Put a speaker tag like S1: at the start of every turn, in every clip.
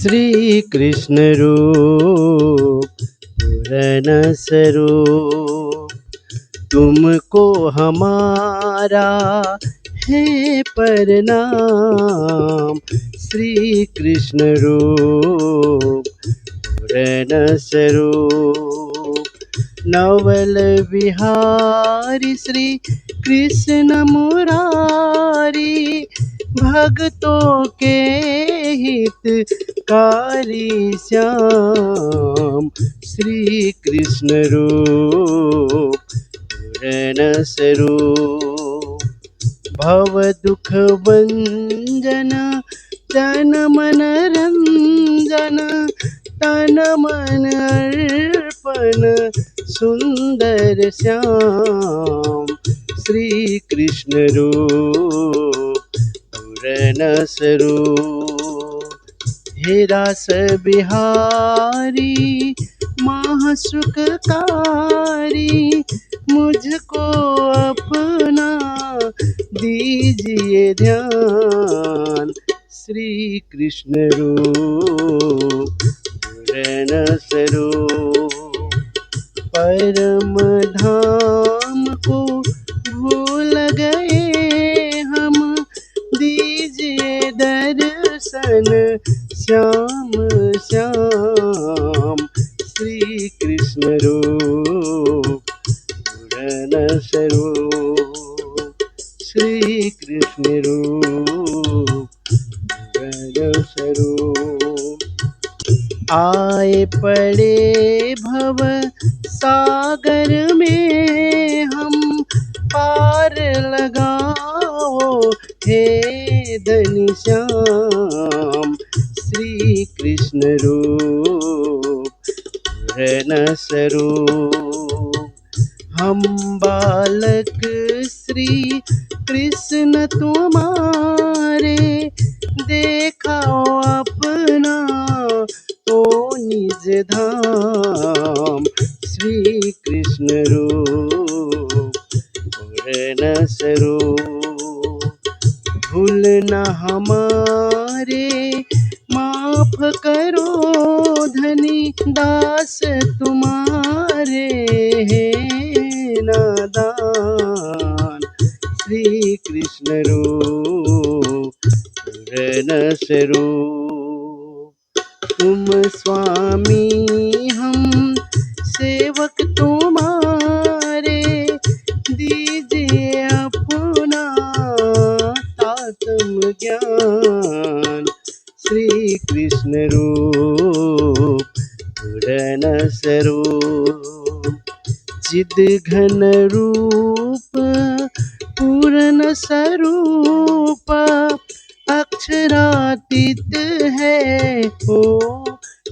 S1: श्री कृष्ण रूप पूर्ण स्वरूप, तुमको हमारा है प्रणाम। श्री कृष्ण रूप पूर्ण स्वरूप, नवल विहारी श्री कृष्ण मुरारी, भक्तों के हितकारी श्याम। श्री कृष्ण रूप पूर्ण स्वरूप, भव दुख भंजन तन मन रंजन, तन मन अर्पण सुंदर श्याम। श्री कृष्ण रूप पूर्ण स्वरूप, हे रास बिहारी महासुखकारी, मुझको अपना दीजिए ध्यान। श्री कृष्ण रूप पूर्ण स्वरूप, परम धाम को भूल गए हम, दीजिए दर्शन श्याम श्याम। श्री कृष्ण रूप पूर्ण स्वरूप, श्री कृष्ण रूप पूर्ण स्वरूप, आए पड़े भव सागर में हम, पार लगाओ हे धनी श्याम। श्री कृष्ण रूप पूर्ण स्वरूप, हम बालक श्री कृष्ण तुम्हारे, देखाओ अपना ओ निज धाम। श्री कृष्ण रूप पूर्ण स्वरूप, भूल न हमारे माफ करो धनी, दास तुम्हारे हैं नादान। श्री कृष्ण रूप पूर्ण स्वरूप, तुम स्वामी हम सेवक तुम्हारे, दीजिए अपना तात्म ज्ञान। श्री कृष्ण रूप पूर्ण स्वरूप, चिद घन रूप पूर्ण स्वरूप, अक्षरातीत है ओ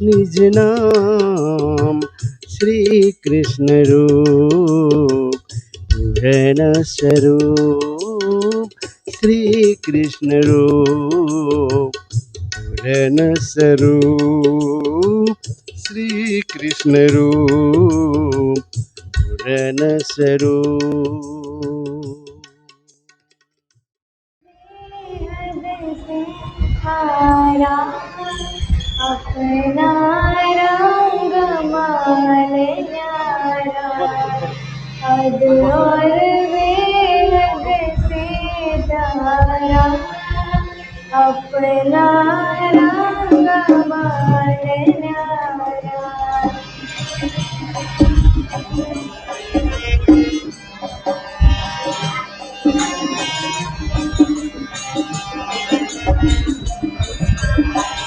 S1: निज नाम। श्री कृष्ण रूप पूर्ण स्वरूप, श्री कृष्ण रूप पूर्ण स्वरूप, श्री कृष्ण रूप पूर्ण स्वरूप।
S2: हारा अपना रंग माल न्यारा, हद और बेहद से धारा, अपना रंग माल न्यारा।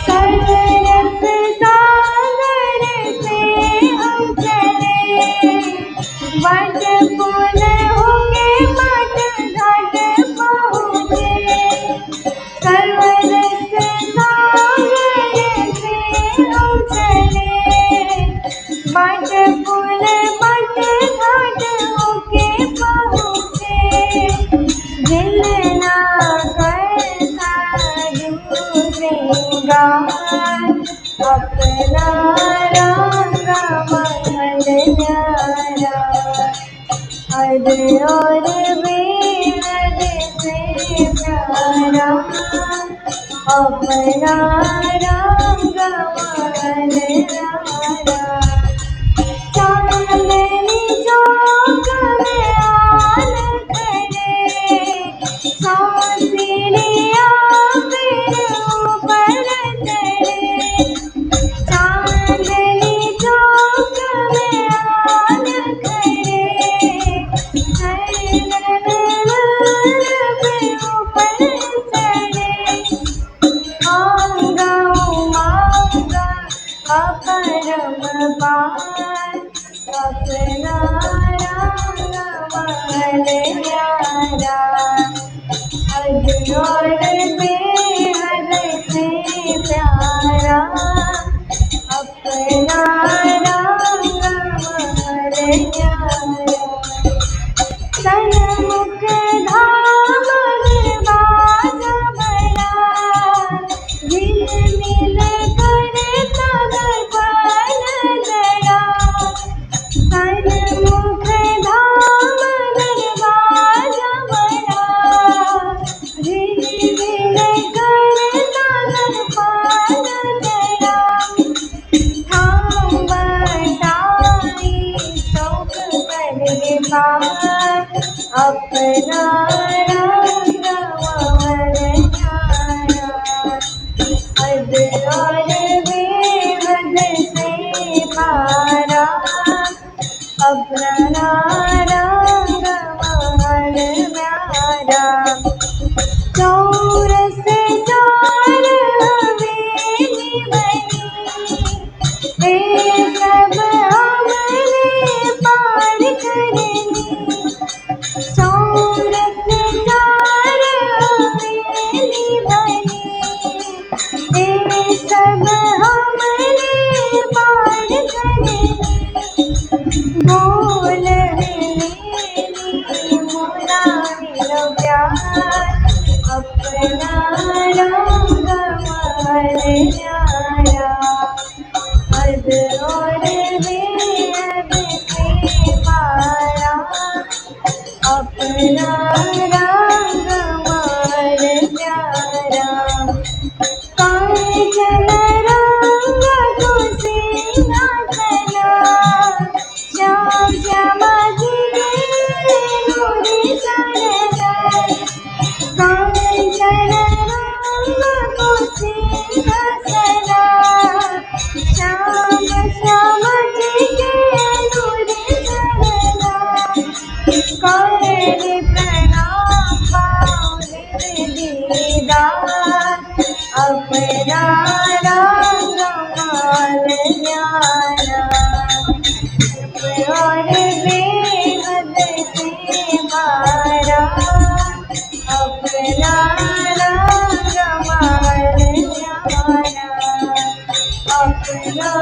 S2: सरस सागर से हम चले, बट पुन होके मट घाट पहुँचे। सरस सागर से हम चले, बट पुन मट घाट होके पहुँचे। दिल ना करता श्रृंगार, अपना रंग महल न्यारा, हद और बेहद से प्यारा, अपना रंग महल न्यारा। चांदनी चौक में आन खड़े, सांसिलिया फिर ऊपर चढ़े। चांदनी चौक में आन खड़े, पे ऊपर चढ़े। आंगा उमांगा अपरम पार, अपना रंग महल न्यारा। हद और बेहद से प्यारा, अपना रंग महल न्यारा। सन्मुख धाम दरवाजा बड़ा, झिलमिल करे सागर पान जड़ा। सन्मुख धाम दरवाजा बड़ा, झिलमिल करे सागर पान जड़ा। थाम बटाई चौक पर पार, अपना रंग महल न्यारा। हद और बेहद से पारा, अपना रंग महल न्यारा। चौरस चार हवेली बनी, ये सब हमने पार करनी। चौरस चार हवेली बनी, ये सब हमने पार करनी। बोल मेरी मोरा मेरा प्यार, अपना रंग महल न्यारा। हद और बेहद से पारा, अपना रंग महल न्यारा। कांचन रंग तो सिंहासना, श्याम श्यामा जी नूरी चढ़ना। कांचन रंग तो सिंहासना, श्याम श्यामा जी नूरी चढ़ना। करे प्रणाम पाऊँ दीदार, अपना रंग महल न्यारा। और बेहद से पारा, अपना रंग महल न्यारा। अपना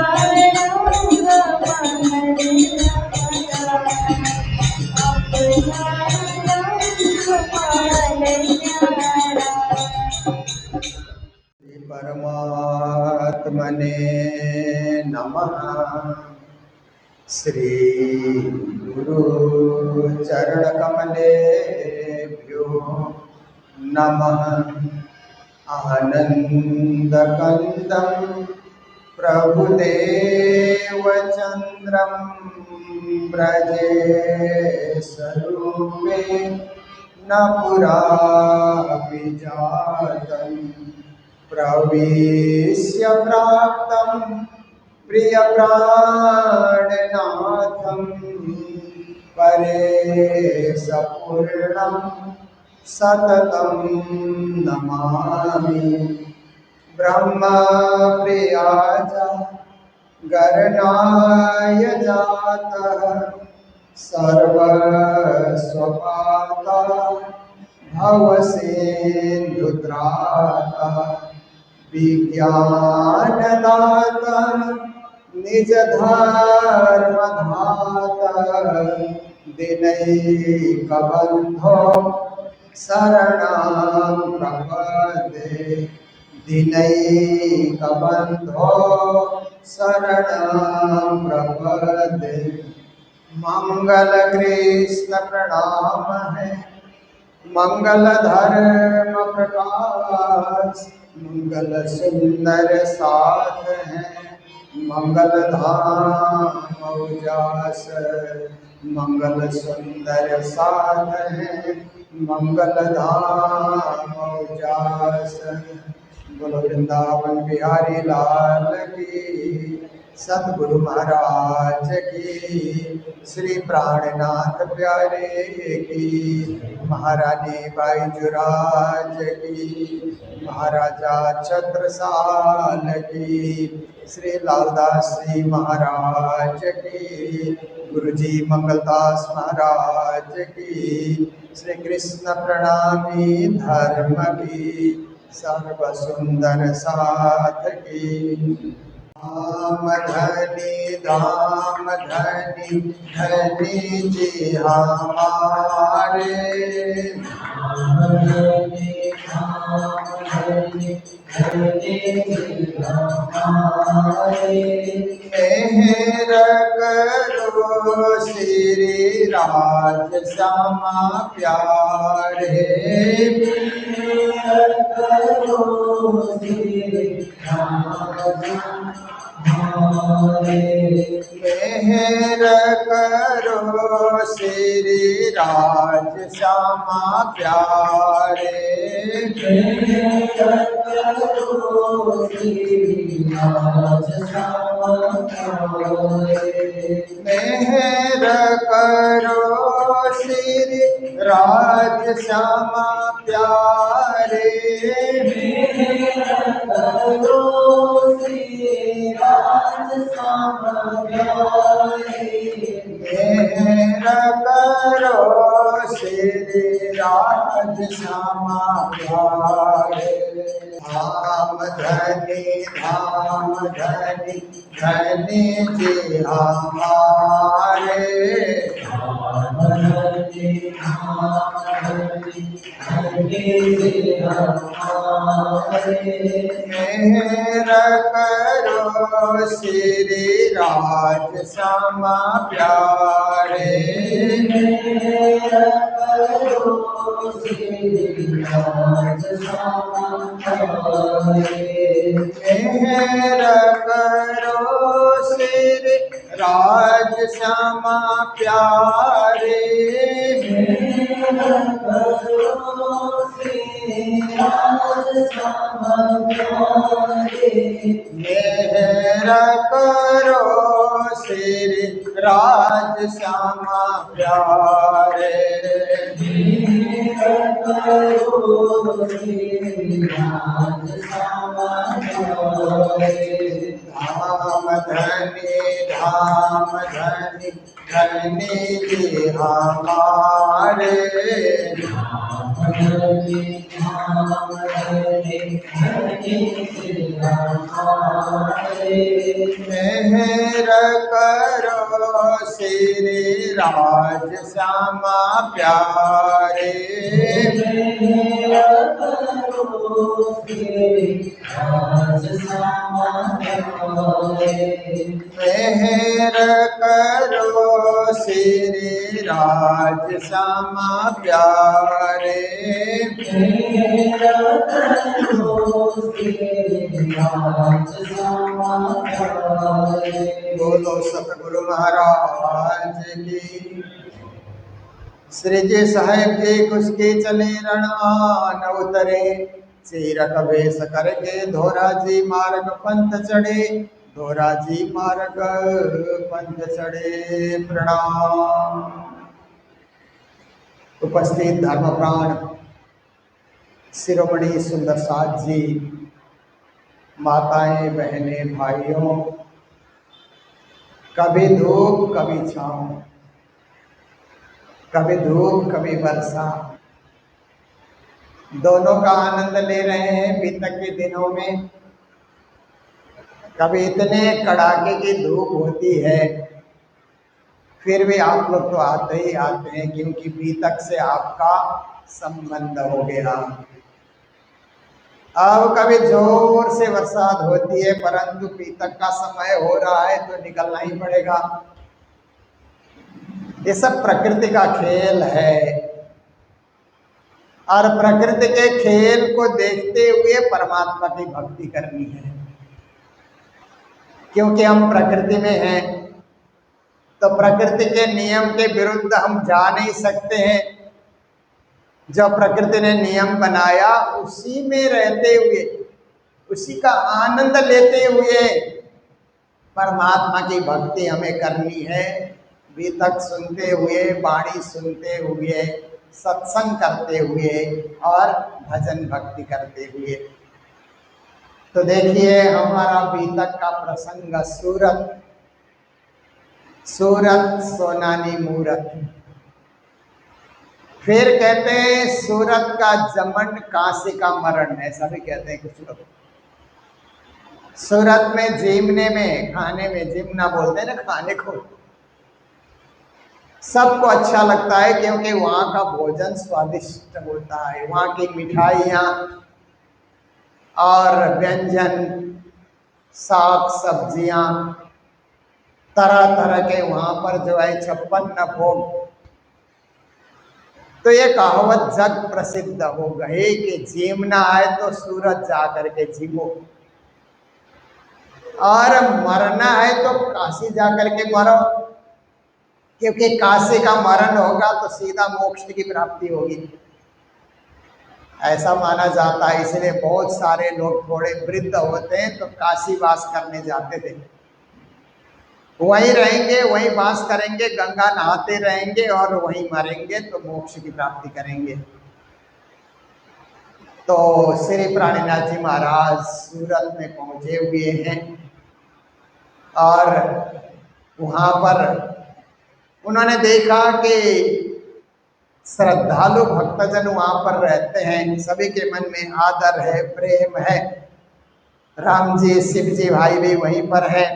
S2: रंग महल न्यारा, अपना रंग महल न्यारा।
S3: परमात्मने नमः। श्री गुरु चरण कमलेभ्यो नमः। आनंद कंदं प्रभुदेव चंद्रं ब्रजेशरूपे न पुरापि जातं। प्रवेश्य प्राप्तं प्रियप्राणनाथं, परेशपूर्णं सततं नमामि। ब्रह्मप्रियाय गणनाय जातः, सर्वस्वपाता भवसिन्धुत्राता। विज्ञानदाता निजधर्मधाता, दिनैकबन्धो शरणं प्रपद्ये। दिनैकबन्धो शरणं प्रपद्ये। मंगल कृष्ण प्रणाम है, मंगल धर्म प्रकाश मंगल सुंदर साथ है, मंगल धाम उजास मंगल सुंदर साथ है, मंगल धाम उजास। बोलो वृंदावन बिहारी लाल की, सतगुरु महाराज की, श्री प्राणनाथ प्यारे की, महारानी बाईजुराज की, महाराजा छत्रसाल की, श्री लालदास जी महाराज की, गुरुजी मंगलदास महाराज की, श्री कृष्ण प्रणामी धर्म की, सर्व सुंदर साथ की। धाम धनी धनी जी हमारे, मेहर करो श्री राज श्यामा प्यारे, मेहर करो श्री मेहर करो श्री राज श्यामा प्यारे, मेहर करो श्री राज श्यामा प्यारे, मेहर करो श्री राज श्यामा प्यारे, मेहर करो श्री राज श्यामा प्यारे, मेहर करो श्री राज श्यामा प्यारे। धाम धनी धनी जी हमारे, मेहर करो श्री राज श्यामा प्यारे, मेहर करो श्री राज श्यामा प्यारे, मेहर करो श्री राज श्यामा प्यारे, मेहर करो श्री राज श्यामा प्यारे, मेहर करो श्री राज श्यामा प्यारे, मेहर करो श्री राज श्यामा प्यारे। धाम धनी धनी जी हमारे, मेहर करो श्री राज श्यामा प्यारे, मेहर करो श्री राज श्यामा प्यारे, मेहर करो श्री राज श्यामा प्यारे, मेहर करो श्री राज श्यामा प्यारे। बोलो सतगुरु महाराज की। श्री जी साहेब जी कुसके चले रण उतरे, चीरक वेश करके धोरा जी मार्ग पंथ चढ़े, धोरा जी मार्ग पंथ चढ़े। प्रणाम। उपस्थित धर्म प्राण शिरोमणि सुंदर साथ जी, माताएं बहनें भाइयों, कभी धूप कभी छाँव, कभी धूप कभी वर्षा, दोनों का आनंद ले रहे हैं बीतक के दिनों में। कभी इतने कड़ाके की धूप होती है, फिर भी आप लोग तो आते ही आते हैं, क्योंकि बीतक से आपका संबंध हो गया। अब कभी जोर से बरसात होती है, परंतु बीतक का समय हो रहा है तो निकलना ही पड़ेगा। ये सब प्रकृति का खेल है। और प्रकृति के खेल को देखते हुए परमात्मा की भक्ति करनी है। क्योंकि हम प्रकृति में हैं, तो प्रकृति के नियम के विरुद्ध हम जा नहीं सकते हैं। जो प्रकृति ने नियम बनाया उसी में रहते हुए, उसी का आनंद लेते हुए परमात्मा की भक्ति हमें करनी है। गीतक सुनते हुए, वाणी सुनते हुए, सत्संग करते हुए और भजन भक्ति करते हुए। तो देखिए हमारा बीतक का प्रसंग सूरत, सूरत सोनानी मूरत। फिर कहते हैं सूरत का जमंड काशी का मरण, ऐसा भी कहते हैं कुछ लोग। सूरत में जीमने में, खाने में, जिमना बोलते हैं ना खाने को, सबको अच्छा लगता है क्योंकि वहाँ का भोजन स्वादिष्ट होता है। वहाँ की मिठाइयाँ और व्यंजन, साग सब्जियाँ, तरह तरह के वहाँ पर जो है 56 भोग। तो ये कहावत जग प्रसिद्ध हो गई कि जीमना है तो सूरत जा करके जीवो, और मरना है तो काशी जा करके मरो, क्योंकि काशी का मरण होगा तो सीधा मोक्ष की प्राप्ति होगी, ऐसा माना जाता है। इसलिए बहुत सारे लोग थोड़े वृद्ध होते हैं तो काशी वास करने जाते थे। वहीं रहेंगे, वहीं वास करेंगे, गंगा नहाते रहेंगे और वहीं मरेंगे तो मोक्ष की प्राप्ति करेंगे। तो श्री प्राणीनाथ जी महाराज सूरत में पहुंचे हुए हैं और वहाँ पर उन्होंने देखा कि श्रद्धालु भक्तजन वहाँ पर रहते हैं, सभी के मन में आदर है, प्रेम है। राम जी, शिव जी भाई भी वहीं पर है,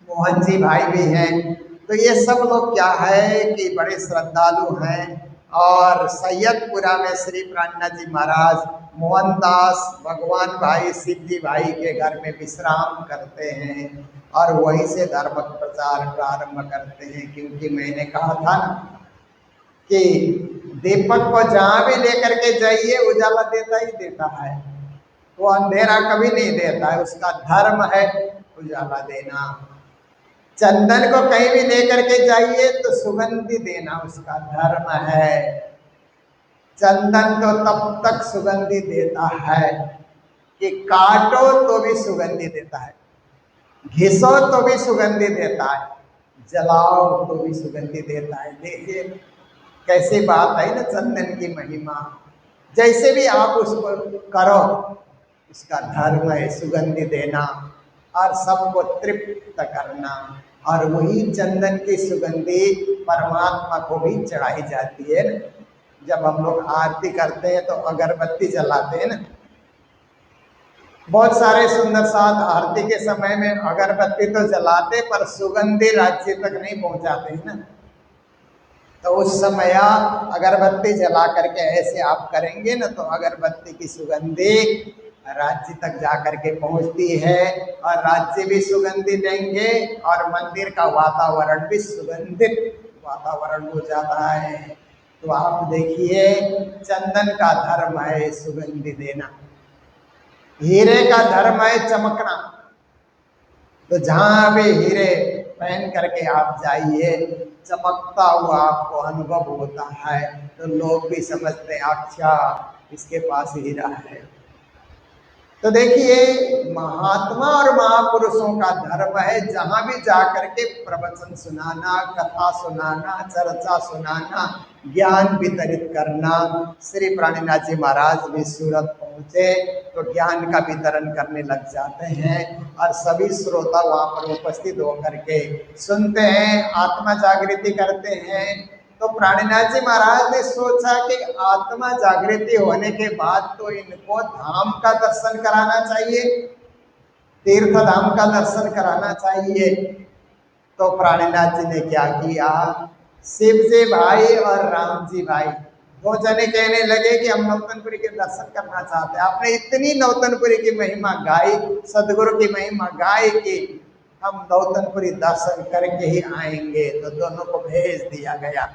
S3: मोहन जी भाई भी हैं। तो ये सब लोग क्या है कि बड़े श्रद्धालु हैं। और सैयदपुरा में श्री प्राणनाथ जी महाराज मोहनदास भगवान भाई, शिव जी भाई के घर में विश्राम करते हैं और वहीं से धर्म प्रचार प्रारंभ करते हैं। क्योंकि मैंने कहा था ना कि दीपक को जहाँ भी लेकर के जाइए उजाला देता ही देता है, वो अंधेरा कभी नहीं देता है, उसका धर्म है उजाला देना। चंदन को कहीं भी लेकर के जाइए तो सुगंधि देना उसका धर्म है। चंदन तो तब तक सुगंधि देता है कि काटो तो भी सुगंधि देता है, घिसो तो भी सुगंधि देता है, जलाओ तो भी सुगंधि देता है। देखिए कैसी बात है ना चंदन की महिमा। जैसे भी आप उसको करो, इसका धर्म है सुगंधि देना और सबको तृप्त करना। और वही चंदन की सुगंधि परमात्मा को भी चढ़ाई जाती है। जब हम लोग आरती करते हैं तो अगरबत्ती जलाते हैं ना, बहुत सारे सुंदर साथ आरती के समय में अगरबत्ती तो जलाते पर सुगंधि राज्य तक नहीं पहुंचाते हैं ना। तो उस समय अगरबत्ती जला करके ऐसे आप करेंगे ना तो अगरबत्ती की सुगंधि राज्य तक जा करके पहुंचती है और राज्य भी सुगंधि देंगे और मंदिर का वातावरण भी सुगंधित वातावरण हो जाता है। तो आप देखिए चंदन का धर्म है सुगंधि देना, हीरे का धर्म है चमकना। तो जहाँ भी हीरे पहन करके आप जाइए, चमकता हुआ आपको अनुभव होता है तो लोग भी समझते हैं अच्छा इसके पास हीरा है। तो देखिए महात्मा और महापुरुषों का धर्म है जहाँ भी जा करके प्रवचन सुनाना, कथा सुनाना, चर्चा सुनाना, ज्ञान वितरित करना। श्री प्राणीनाथ जी महाराज भी सूरत पहुँचे तो ज्ञान का वितरण करने लग जाते हैं और सभी श्रोता वहाँ पर उपस्थित होकर के सुनते हैं, आत्मा जागृति करते हैं। तो प्राणीनाथ जी महाराज ने सोचा कि आत्मा जागृति होने के बाद तो इनको धाम का दर्शन कराना चाहिए, तीर्थ धाम का दर्शन कराना चाहिए। तो प्राणीनाथ जी ने क्या किया, शिव जी भाई और राम जी भाई दो जने कहने लगे कि हम नौतनपुरी के दर्शन करना चाहते हैं। आपने इतनी नौतनपुरी की महिमा गाई, सदगुरु की महिमा गाई कि हम नौतनपुरी दर्शन करके ही आएंगे। तो दोनों को भेज दिया गया।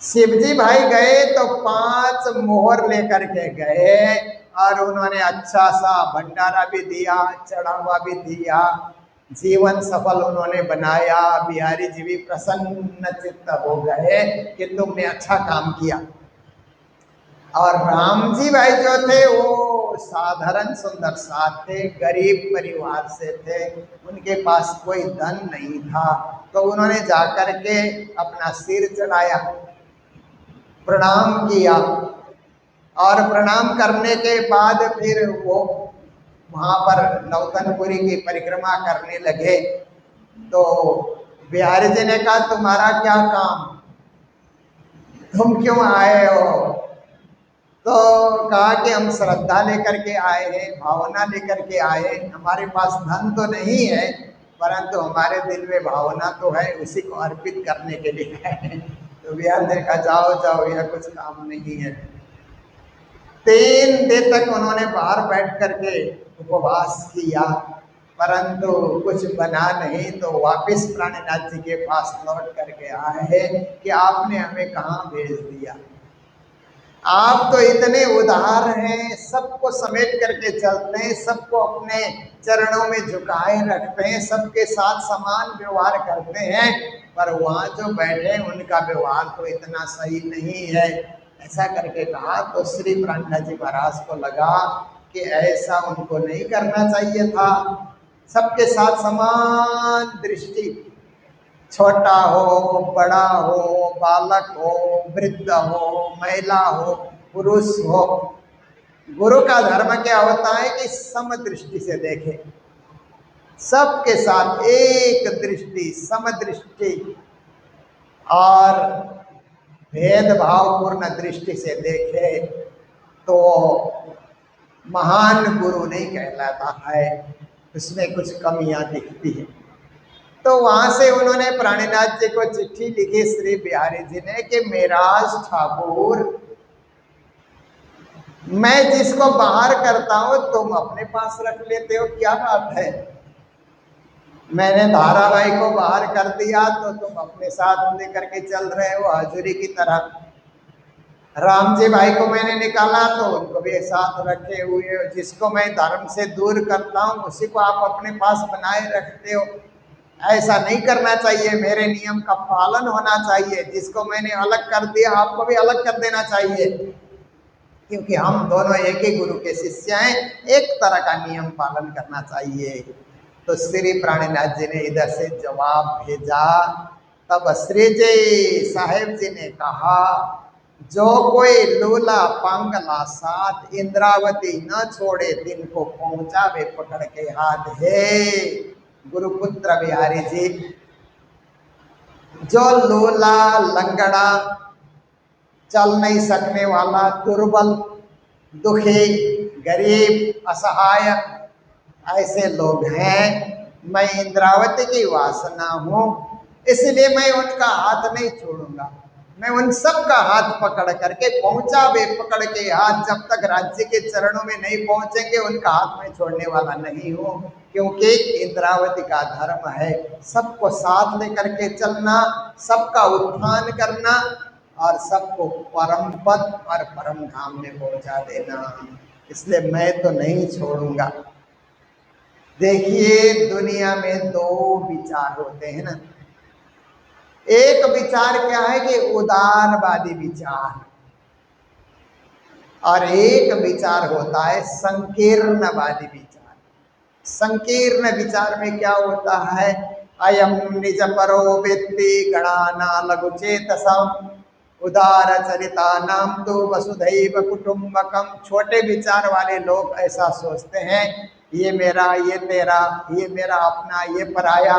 S3: शिवजी भाई गए तो 5 मोहर लेकर के गए और उन्होंने अच्छा सा भंडारा भी दिया, चढ़ावा भी दिया, जीवन सफल उन्होंने बनाया। बिहारी जी भी प्रसन्न चित्त हो गए कि तुमने अच्छा काम किया। और राम जी भाई जो थे वो साधारण सुंदर साथ थे, गरीब परिवार से थे, उनके पास कोई धन नहीं था। तो उन्होंने जाकर के अपना सिर चढ़ाया, प्रणाम किया और प्रणाम करने के बाद फिर वो वहाँ पर नौतनपुरी की परिक्रमा करने लगे। तो बिहारी जी ने कहा तुम्हारा क्या काम, तुम क्यों आए हो? तो कहा कि हम श्रद्धा लेकर के आए हैं, भावना लेकर के आए हैं, हमारे पास धन तो नहीं है परंतु हमारे दिल में भावना तो है, उसी को अर्पित करने के लिए है। तो बिहार ने कहा जाओ जाओ, यह कुछ काम नहीं है। 3 दिन तक उन्होंने बाहर बैठ करके उपवास किया परंतु कुछ बना नहीं। तो वापिस प्राणनाथ जी के पास लौट करके आए हैं कि आपने हमें कहाँ भेज दिया, आप तो इतने उदार हैं, सबको समेट करके चलते हैं, सबको अपने चरणों में झुकाए रखते हैं, सबके साथ समान व्यवहार करते हैं, पर वहाँ जो बैठे उनका व्यवहार तो इतना सही नहीं है। ऐसा करके कहा। तो श्री प्राणनाथ जी महाराज को लगा कि ऐसा उनको नहीं करना चाहिए था। सबके साथ समान दृष्टि, छोटा हो, बड़ा हो, बालक हो, वृद्ध हो, महिला हो, पुरुष हो। गुरु का धर्म क्या होता है कि समदृष्टि से देखे, सबके साथ एक दृष्टि, समदृष्टि और भेदभाव पूर्ण दृष्टि से देखे तो महान गुरु नहीं कहलाता है, उसमें कुछ कमियां दिखती है। तो वहां से उन्होंने प्राणनाथ जी को चिट्ठी लिखी श्री बिहारी जी ने कि मेराज ठाकुर, मैं जिसको बाहर करता हूं तुम अपने पास रख लेते हो, क्या बात है? मैंने धाराभाई को बाहर कर दिया तो तुम अपने साथ लेकर के चल रहे हो हजूरी की तरह। राम जी भाई को मैंने निकाला तो उनको भी साथ रखे हुए हो। जिसको मैं धर्म से दूर करता हूँ उसी को आप अपने पास बनाए रखते हो। ऐसा नहीं करना चाहिए, मेरे नियम का पालन होना चाहिए। जिसको मैंने अलग कर दिया आपको भी अलग कर देना चाहिए, क्योंकि हम दोनों एक ही गुरु के शिष्य हैं, एक तरह का नियम पालन करना चाहिए। तो श्री प्राणनाथ जी ने इधर से जवाब भेजा। तब श्री जी साहेब जी ने कहा, जो कोई लूला पांगला साथ इंद्रावती न छोड़े दिन को पहुंचावे पकड़ के हाथ। हे गुरुपुत्र बिहारी जी, जो लूला लंगड़ा, चल नहीं सकने वाला, दुर्बल, दुखी, गरीब, असहाय ऐसे लोग हैं, मैं इंद्रावती की वासना हूँ, इसलिए मैं उनका हाथ नहीं छोड़ूंगा। मैं उन सब का हाथ पकड़ करके पहुंचावे पकड़ के हाथ, जब तक राज्य के चरणों में नहीं पहुंचेंगे उनका हाथ मैं छोड़ने वाला नहीं हूँ। क्योंकि इंद्रावती का धर्म है सबको साथ लेकर के चलना, सबका उत्थान करना और सबको परम पद और परम धाम में पहुंचा देना, इसलिए मैं तो नहीं छोड़ूंगा। देखिए दुनिया में 2 विचार होते हैं ना। एक विचार क्या है कि उदारवादी विचार, और एक विचार होता है संकीर्णवादी विचार। संकीर्ण विचार में क्या होता है, अयम निज परो वेत्ति गणाना लघु चेतसाम उदार चरिता नाम तो वसुधैव कुटुंबकम। छोटे विचार वाले लोग ऐसा सोचते हैं, ये मेरा, ये तेरा, ये मेरा अपना, ये पराया,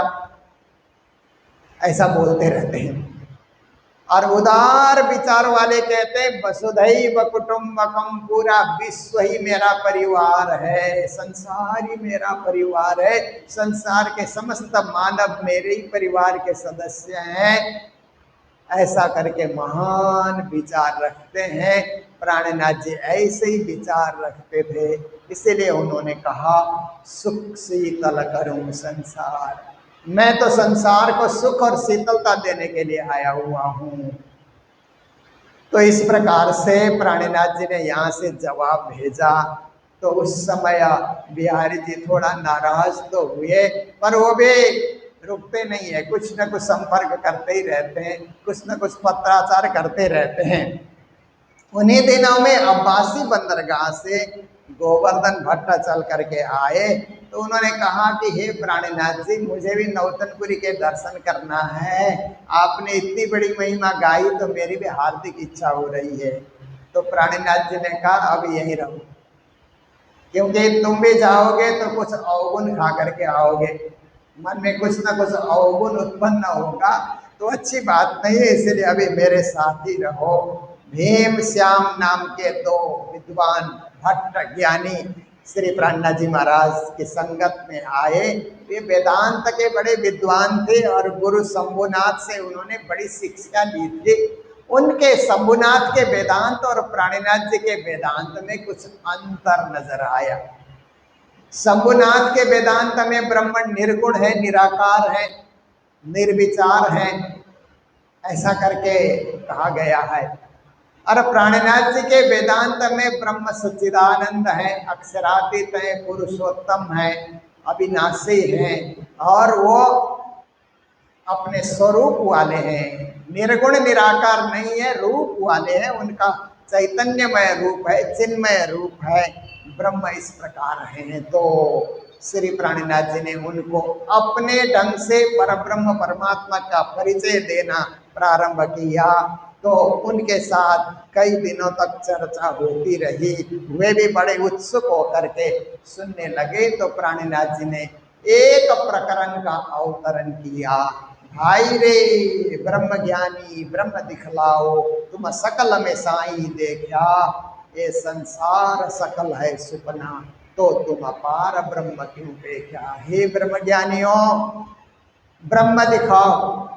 S3: ऐसा बोलते रहते हैं। और उदार विचार वाले कहते हैं वसुधैव कुटुंबकम, पूरा विश्व ही मेरा परिवार है, संसार ही मेरा परिवार है, संसार के समस्त मानव मेरे ही परिवार के सदस्य हैं। ऐसा करके महान विचार रखते हैं। प्राणनाथ जी ऐसे ही विचार रखते थे, इसीलिए उन्होंने कहा सुख शीतल करूं संसार, मैं तो संसार को सुख और शीतलता देने के लिए आया हुआ हूँ। तो इस प्रकार से प्राणीनाथ जी ने यहाँ से जवाब भेजा। तो उस समय बिहारी जी थोड़ा नाराज तो हुए, पर वो भी रुकते नहीं है, कुछ न कुछ संपर्क करते ही रहते हैं, कुछ न कुछ पत्राचार करते रहते हैं। उन्हीं दिनों में अब्बासी बंदरगाह से गोवर्धन भट्ट चल करके आए। तो उन्होंने कहा कि हे प्राणीनाथ जी, मुझे भी नौतनपुरी के दर्शन करना है, आपने इतनी बड़ी महिमा गाई तो मेरी भी हार्दिक इच्छा हो रही है। तो प्राणीनाथ जी ने कहा अब यहीं रहो, क्योंकि तुम भी जाओगे तो कुछ अवगुण खा करके आओगे, मन में कुछ ना कुछ अवगुण उत्पन्न होगा, तो अच्छी बात नहीं है, इसलिए अभी मेरे साथ ही रहो। भीम श्याम नाम के दो विद्वान भट्ट ज्ञानी श्री प्राणनाथ जी महाराज की संगत में आए। ये वेदांत के बड़े विद्वान थे और गुरु शंभुनाथ से उन्होंने बड़ी शिक्षा ली थी। उनके शंभुनाथ के वेदांत और प्राणीनाथ जी के वेदांत में कुछ अंतर नजर आया। शंभुनाथ के वेदांत में ब्रह्मन निर्गुण है, निराकार है, निर्विचार है, ऐसा करके कहा गया है। और प्राणनाथ जी के वेदांत में ब्रह्म सच्चिदानंद है, अक्षरातीत है, पुरुषोत्तम है, अविनाशी है, और वो अपने स्वरूप वाले हैं, निर्गुण निराकार नहीं है, रूप वाले हैं, उनका चैतन्यमय रूप है, चिन्मय रूप है, ब्रह्म इस प्रकार हैं। तो श्री प्राणनाथ जी ने उनको अपने ढंग से परब्रह्म परमात्मा का परिचय देना प्रारंभ किया। तो उनके साथ कई दिनों तक चर्चा होती रही, वे भी बड़े उत्सुक होकर के सुनने लगे। तो प्राणनाथ जी ने एक प्रकरण का अवतरण किया। भाई रे ब्रह्म ज्ञानी ब्रह्म दिखलाओ, तुम सकल में साई देखा, ये संसार सकल है सुपना, तो तुम अपार ब्रह्म क्यों देखा। हे ब्रह्म ज्ञानियों, ब्रह्म दिखाओ,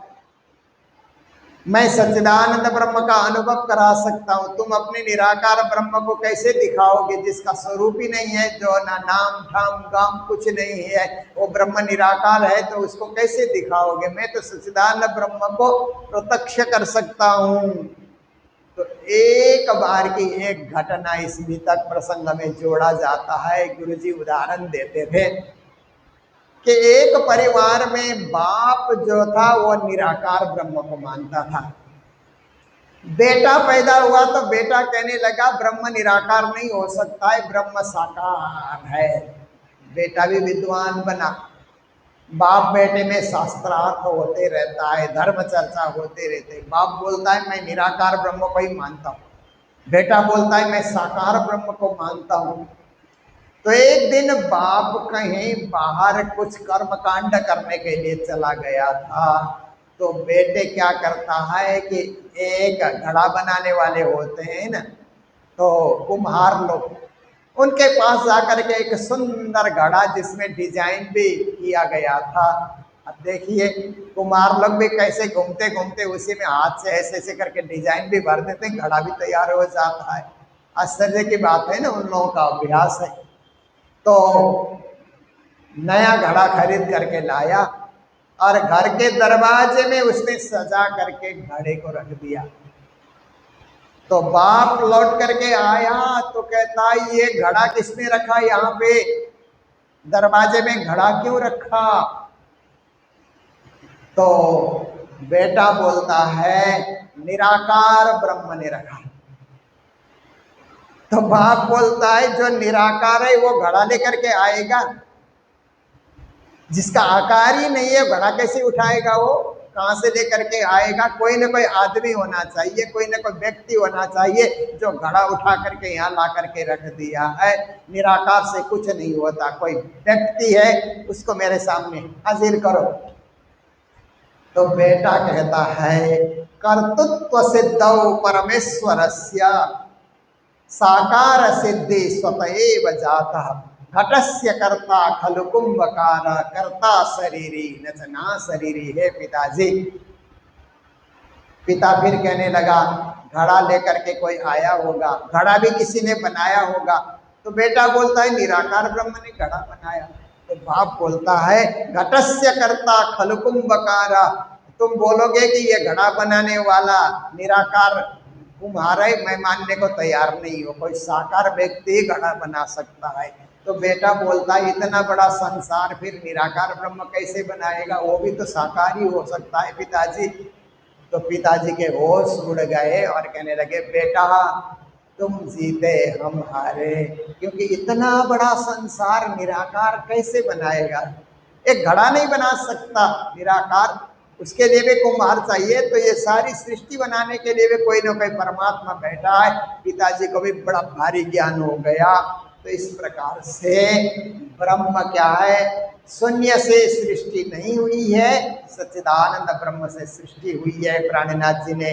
S3: मैं सच्चिदानंद ब्रह्म का अनुभव करा सकता हूँ, तुम अपने निराकार ब्रह्म को कैसे दिखाओगे जिसका स्वरूप ही नहीं है, जो ना नाम ठाम गाम कुछ नहीं है, वो ब्रह्म निराकार है, तो उसको कैसे दिखाओगे। मैं तो सच्चिदानंद ब्रह्म को प्रत्यक्ष कर सकता हूँ। तो एक बार की एक घटना इस तक प्रसंग में जोड़ा जाता है। गुरुजी उदाहरण देते थे कि एक परिवार में बाप जो था वो निराकार ब्रह्म को मानता था। बेटा पैदा हुआ तो बेटा कहने लगा ब्रह्म निराकार नहीं हो सकता है, ब्रह्म साकार है। बेटा भी विद्वान बना। बाप बेटे में शास्त्रार्थ होते रहता है, धर्म चर्चा होते रहते। बाप बोलता है मैं निराकार ब्रह्म को ही मानता हूँ, बेटा बोलता है मैं साकार ब्रह्म को मानता हूँ। तो एक दिन बाप कहीं बाहर कुछ कर्म कांड करने के लिए चला गया था। तो बेटे क्या करता है कि एक घड़ा बनाने वाले होते हैं ना, तो कुम्हार लोग, उनके पास जाकर के एक सुंदर घड़ा जिसमें डिजाइन भी किया गया था। अब देखिए कुम्हार लोग भी कैसे घूमते घूमते उसी में हाथ से ऐसे ऐसे करके डिजाइन भी भर देते हैं, घड़ा भी तैयार हो जाता है। आश्चर्य की बात है ना, उन लोगों का अभ्यास है। तो नया घड़ा खरीद करके लाया और घर के दरवाजे में उसने सजा करके घड़े को रख दिया। तो बाप लौट करके आया तो कहता है ये घड़ा किसने रखा यहाँ पे, दरवाजे में घड़ा क्यों रखा। तो बेटा बोलता है निराकार ब्रह्म ने रखा। तो बाप बोलता है जो निराकार है वो घड़ा लेकर के आएगा, जिसका आकार ही नहीं है घड़ा कैसे उठाएगा, वो कहाँ से लेकर के आएगा। कोई ना कोई आदमी होना चाहिए, कोई ना कोई व्यक्ति होना चाहिए जो घड़ा उठा करके यहाँ ला करके रख दिया है। निराकार से कुछ नहीं होता, कोई व्यक्ति है उसको मेरे सामने हाजिर करो। तो बेटा कहता है कर्तृत्व सिद्धौ परमेश्वरस्य साकार सिद्धि स्वतएव जातः, घटस्य कर्ता खलु कुंभकार, कर्ता शरीरी नचना शरीरी। है पिताजी। पिता फिर कहने लगा घड़ा लेकर के कोई आया होगा, घड़ा भी किसी ने बनाया होगा। तो बेटा बोलता है निराकार ब्रह्म ने घड़ा बनाया। तो बाप बोलता है घटस्य कर्ता खलु कुंभकार, तुम बोलोगे कि ये घड़ा बनाने वाला निराकार कुम्हार है, मैं मानने को तैयार नहीं हूँ। कोई साकार व्यक्ति घड़ा बना सकता है। तो बेटा बोलता है इतना बड़ा संसार फिर निराकार ब्रह्म कैसे बनाएगा, वो भी तो साकार ही हो सकता है पिताजी। तो पिताजी के होश उड़ गए और कहने लगे बेटा तुम जीते हम हारे, क्योंकि इतना बड़ा संसार निराकार कैसे बनाएगा। एक घड़ा नहीं बना सकता निराकार, उसके लिए भी कुम्हार चाहिए। तो ये सारी सृष्टि बनाने के लिए भी कोई ना कोई परमात्मा बैठा है। पिताजी को भी बड़ा भारी ज्ञान हो गया। तो इस प्रकार से ब्रह्म क्या है, शून्य से सृष्टि नहीं हुई है, सच्चिदानंद ब्रह्म से सृष्टि हुई है। प्राणनाथ जी ने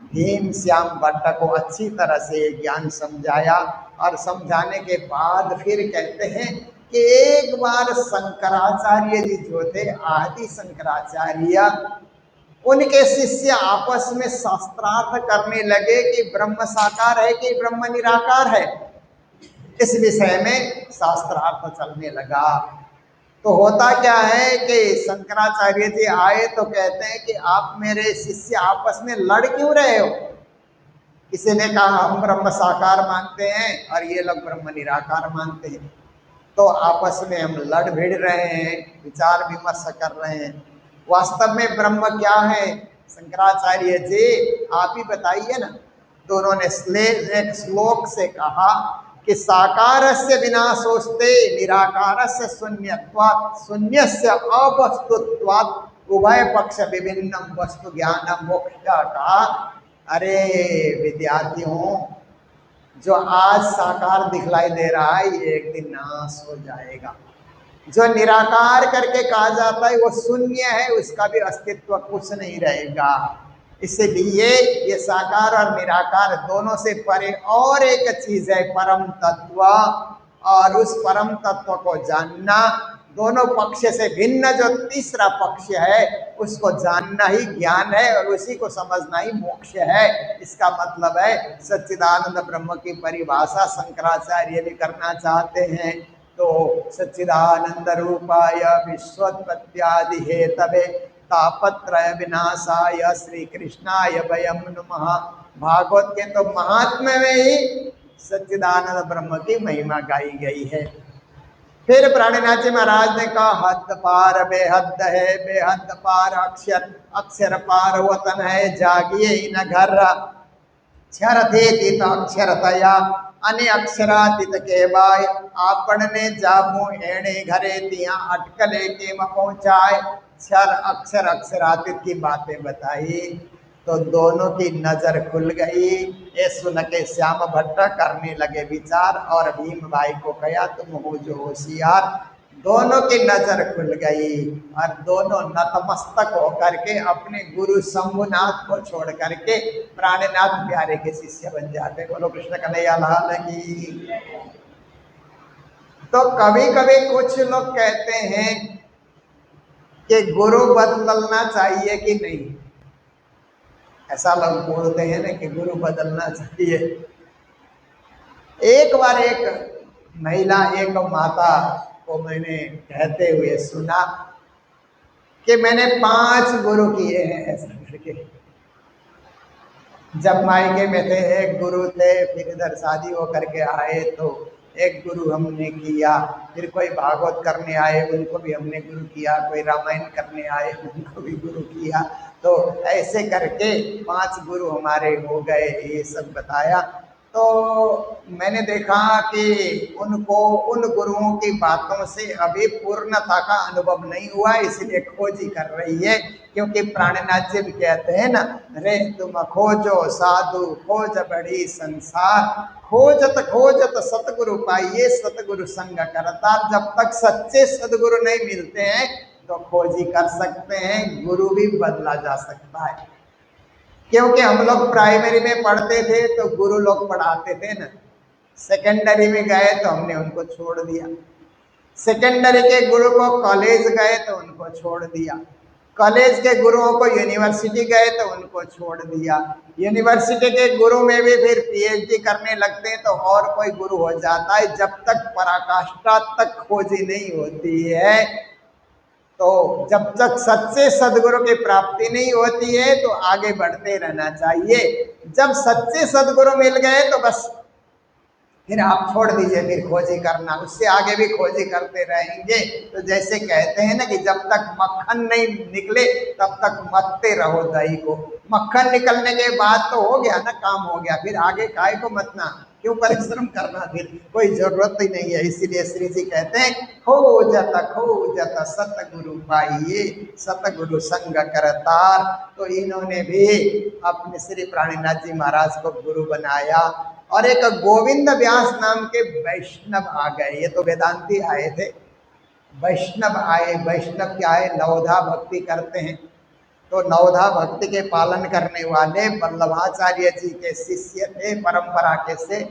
S3: भीम श्याम भट्ट को अच्छी तरह से ज्ञान समझाया और समझाने के बाद फिर कहते हैं कि एक बार शंकराचार्य जी जो थे, आदि शंकराचार्य, उनके शिष्य आपस में शास्त्रार्थ करने लगे कि ब्रह्म साकार है कि ब्रह्म निराकार है। इस विषय में शास्त्रार्थ चलने लगा। तो होता क्या है कि शंकराचार्य जी आए तो कहते हैं कि आप मेरे शिष्य आपस में लड़ क्यों रहे हो। किसी ने कहा हम ब्रह्म साकार मानते हैं और ये लोग ब्रह्म निराकार मानते हैं। तो आपस में हम लड़ भिड़ रहे हैं, विचार विमर्श कर रहे हैं। वास्तव में ब्रह्म क्या है, शंकराचार्य जी आप ही बताइए ना। दोनों ने एक श्लोक से कहा कि साकारस्य विनाशोस्ते निराकारस्य शून्यत्वात् शून्यस्य अवस्तुत्वात् उभय पक्ष विभिन्नम वस्तु ज्ञानम मोक्ष का। अरे विद्यार्थियों, जो आज साकार दिखलाई दे रहा है ये एक दिन नाश हो जाएगा। जो निराकार करके कहा जाता है वो शून्य है, उसका भी अस्तित्व कुछ नहीं रहेगा। इसलिए ये साकार और निराकार दोनों से परे और एक चीज है परम तत्व, और उस परम तत्व को जानना, दोनों पक्ष से भिन्न जो तीसरा पक्ष है उसको जानना ही ज्ञान है और उसी को समझना ही मोक्ष है। इसका मतलब है सच्चिदानंद ब्रह्म की परिभाषा शंकराचार्य भी करना चाहते हैं। तो सच्चिदानंद रूपाय विश्वोत्पत्त्यादि हेतवे तापत्रय विनाशाय श्री कृष्णाय वयं नमः। भागवत के तो महात्म्य में ही सच्चिदानंद ब्रह्म की महिमा गाई गई है। फिर प्राणनाथ जी महाराज ने कहा हद पार बेहद है, बेहद पार अक्षर, अक्षर पार वतन है, जागिए न घर क्षर थे तीत अक्षरतया अने अक्षरातीत के बाय आपने जामू एणे घरे तिया अटकले के म पहुँचाए। क्षर अक्षर अक्षरातीत की बातें बताई तो दोनों की नजर खुल गई। ये सुन के श्याम भट्ट करने लगे विचार और भीम भाई को कहा तुम हो जो होशियार। दोनों की नजर खुल गई और दोनों नतमस्तक होकर के अपने गुरु शंभुनाथ को छोड़ करके प्राणनाथ प्यारे के शिष्य बन जाते। बोलो कृष्ण कन्हैया लाल की। तो कभी कभी कुछ लोग कहते हैं कि गुरु बदलना चाहिए कि नहीं। ऐसा लोग बोलते हैं ना कि गुरु बदलना चाहिए। एक बार एक महिला, एक माता को मैंने कहते हुए सुना कि मैंने 5 गुरु किए हैं ऐसा करके। जब मायके में थे एक गुरु थे, फिर इधर शादी हो करके आए तो एक गुरु हमने किया, फिर कोई भागवत करने आए उनको भी हमने गुरु किया, कोई रामायण करने आए उनको भी गुरु किया। तो ऐसे करके 5 गुरु हमारे हो गए, ये सब बताया। तो मैंने देखा कि उनको उन गुरुओं की बातों से अभी पूर्णता का अनुभव नहीं हुआ, इसलिए खोज ही कर रही है। क्योंकि प्राणनाथ जी भी कहते हैं ना, रे तुम खोजो साधु खोज बड़ी संसार, खोजत खोजत सतगुरु पाइए सतगुरु संग करता। जब तक सच्चे सदगुरु नहीं मिलते हैं तो खोज ही कर सकते हैं, गुरु भी बदला जा सकता है। क्योंकि हम लोग प्राइमरी में पढ़ते थे तो गुरु लोग पढ़ाते थे ना, सेकेंडरी में गए तो हमने उनको छोड़ दिया, सेकेंडरी के गुरु को कॉलेज गए तो उनको छोड़ दिया, कॉलेज के गुरुओं को यूनिवर्सिटी गए तो उनको छोड़ दिया, यूनिवर्सिटी के गुरु में भी फिर पीएचडी करने लगते हैं तो और कोई गुरु हो जाता है। जब तक पराकाष्ठा तक खोजी नहीं होती है तो जब तक सच्चे सदगुरु की प्राप्ति नहीं होती है तो आगे बढ़ते रहना चाहिए। जब सच्चे सदगुरु मिल गए तो बस फिर आप छोड़ दीजिए, फिर खोजी करना, उससे आगे भी खोजी करते रहेंगे। तो जैसे कहते हैं ना कि जब तक मक्खन नहीं निकले तब तक मथते रहो दही को। मक्खन निकलने के बाद तो हो गया ना, काम हो गया, फिर आगे काय को मतना, क्यों परिश्रम करना, फिर कोई जरूरत ही नहीं है। इसीलिए श्री जी कहते हैं खो जत सतगुरु पाइए, सतगुरु संग करतार। तो इन्होंने भी अपने श्री प्राणीनाथ जी महाराज को गुरु बनाया। और एक गोविंद व्यास नाम के वैष्णव आ गए, ये तो वेदांती आए थे, वैष्णव आए। वैष्णव क्या है? नवधा भक्ति करते हैं। तो नवधा भक्ति के पालन करने वाले वल्लभाचार्य जी के शिष्य थे, परंपरा के से।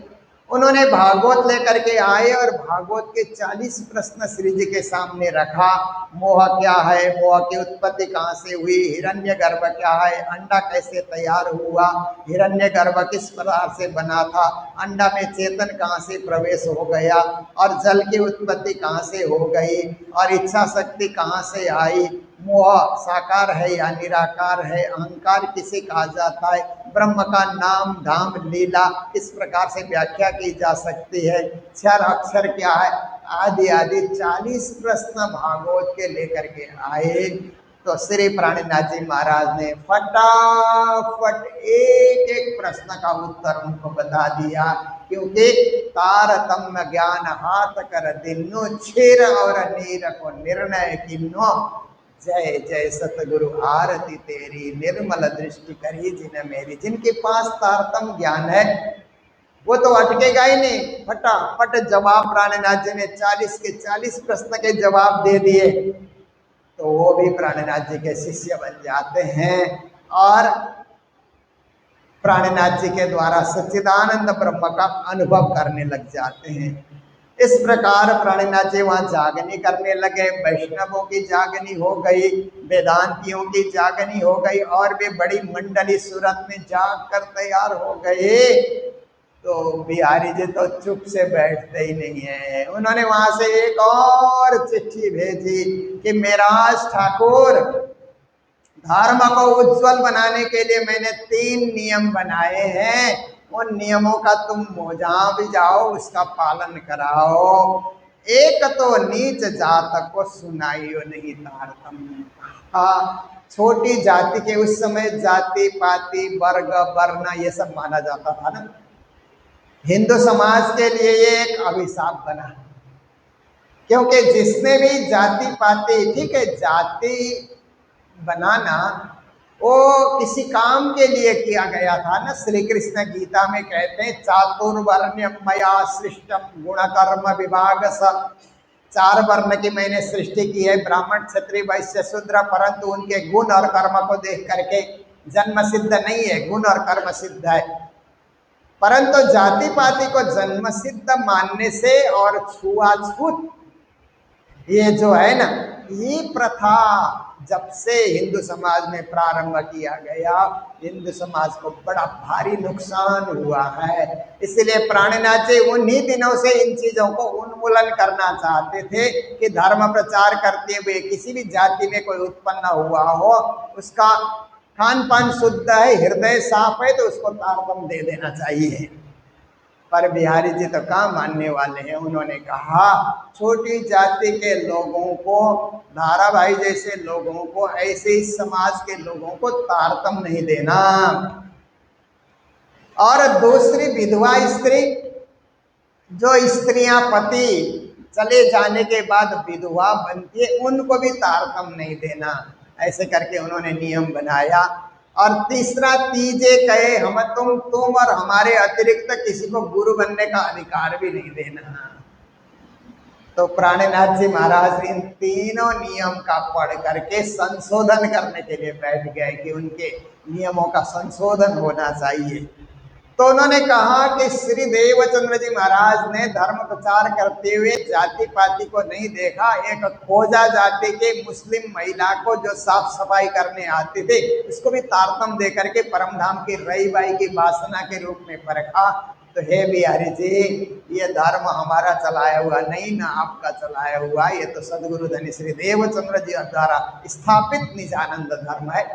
S3: उन्होंने भागवत लेकर के आए और भागवत के 40 प्रश्न श्री जी के सामने रखा। मोह क्या है, मोह की उत्पत्ति कहाँ से हुई, हिरण्यगर्भ क्या है, अंडा कैसे तैयार हुआ, हिरण्यगर्भ किस प्रकार से बना था, अंडा में चेतन कहाँ से प्रवेश हो गया, और जल की उत्पत्ति कहाँ से हो गई, और इच्छा शक्ति कहाँ से आई, मोह साकार है या निराकार है, अहंकार किसे कहा जाता है, ब्रह्म का नाम धाम लीला किस प्रकार से व्याख्या की जा सकती है, क्षर अक्षर क्या है, आदि आदि 40 प्रश्न भागवत के लेकर के आए। तो श्री प्राणीनाथ जी महाराज ने फटाफट एक एक प्रश्न का उत्तर उनको बता दिया, क्योंकि तारतम्य ज्ञान हाथ कर दिन्नो, क्षीर और नीर को निर्णय किन्नो, जय जय सतगुरु आरती तेरी, निर्मल दृष्टि करी जिन मेरी। जिनके पास तारतम ज्ञान है वो तो अटकेगा ही नहीं, फटाफट जवाब प्राणीनाथ जी ने 40 के 40 प्रश्न के जवाब दे दिए। तो वो भी प्राणीनाथ जी के शिष्य बन जाते हैं और प्राणीनाथ जी के द्वारा सच्चिदानंद ब्रह्म का अनुभव करने लग जाते हैं। इस प्रकार प्राणीनाथ जी वहाँ जागनी करने लगे, वैष्णवों की जागनी हो गई, वेदांतियों की जागनी हो गई, और भी बड़ी मंडली सूरत में जाग कर तैयार हो गए। तो बिहारी जी तो चुप से बैठते ही नहीं है। उन्होंने वहां से एक और चिट्ठी भेजी कि मेराज ठाकुर, धर्म को उज्जवल बनाने के लिए मैंने 3 नियम बनाए हैं, उन नियमों का तुम जहाँ भी जाओ उसका पालन कराओ। एक तो नीच जात को सुनाइयो नहीं तारतम। हाँ, छोटी जाति के उस समय जाति पाति वर्ग वर्ण ये सब माना जाता था ना, हिंदू समाज के लिए ये एक अभिशाप बना, क्योंकि जिसने भी जाति पाति, ठीक है, जाति बनाना वो किसी काम के लिए किया गया था ना। श्री कृष्ण गीता में कहते हैं चातुर्वर्ण्यम मया सृष्टम गुण कर्म विभाग स। 4 वर्ण की मैंने सृष्टि की है, ब्राह्मण क्षत्रिय वैश्य शूद्र, परंतु उनके गुण और कर्म को देख करके जन्म सिद्ध नहीं है, गुण और कर्म सिद्ध है। परंतु जाति पाति को जन्म सिद्ध मानने से और छुआछूत ये जो है ना, ये प्रथा जब से हिंदू समाज में प्रारंभ किया गया, हिंदू समाज को बड़ा भारी नुकसान हुआ है। इसलिए प्राणीनाथ जी उन्हीं दिनों से इन चीजों को उन्मूलन करना चाहते थे कि धर्म प्रचार करते हुए किसी भी जाति में कोई उत्पन्न हुआ हो, उसका खान पान शुद्ध है, हृदय साफ है, तो उसको तारतम दे देना चाहिए। पर बिहारी जी तो कहाँ मानने वाले हैं। उन्होंने कहा छोटी जाति के लोगों को, धाराभाई जैसे लोगों को, ऐसे ही समाज के लोगों को तारतम नहीं देना। और दूसरी विधवा स्त्री, जो स्त्रियां पति चले जाने के बाद विधवा बनती है, उनको भी तारतम नहीं देना। ऐसे करके उन्होंने नियम बनाया। और तीसरा, तीजे कहे हम तुम और हमारे अतिरिक्त किसी को गुरु बनने का अधिकार भी नहीं देना। तो प्राणीनाथ जी महाराज इन तीनों नियम का पढ़ करके संशोधन करने के लिए बैठ गए कि उनके नियमों का संशोधन होना चाहिए। तो उन्होंने कहा कि श्री देवचंद्र जी महाराज ने धर्म प्रचार करते हुए जाति पाति को नहीं देखा। एक खोजा जाति के मुस्लिम महिला को जो साफ सफाई करने आते थे, उसको भी तारतम दे करके परमधाम की रईबाई की वासना के रूप में परखा। तो हे बिहारी जी, ये धर्म हमारा चलाया हुआ नहीं ना आपका चलाया हुआ, ये तो सदगुरु धनी श्री देवचंद्र जी द्वारा स्थापित निजानंद धर्म है।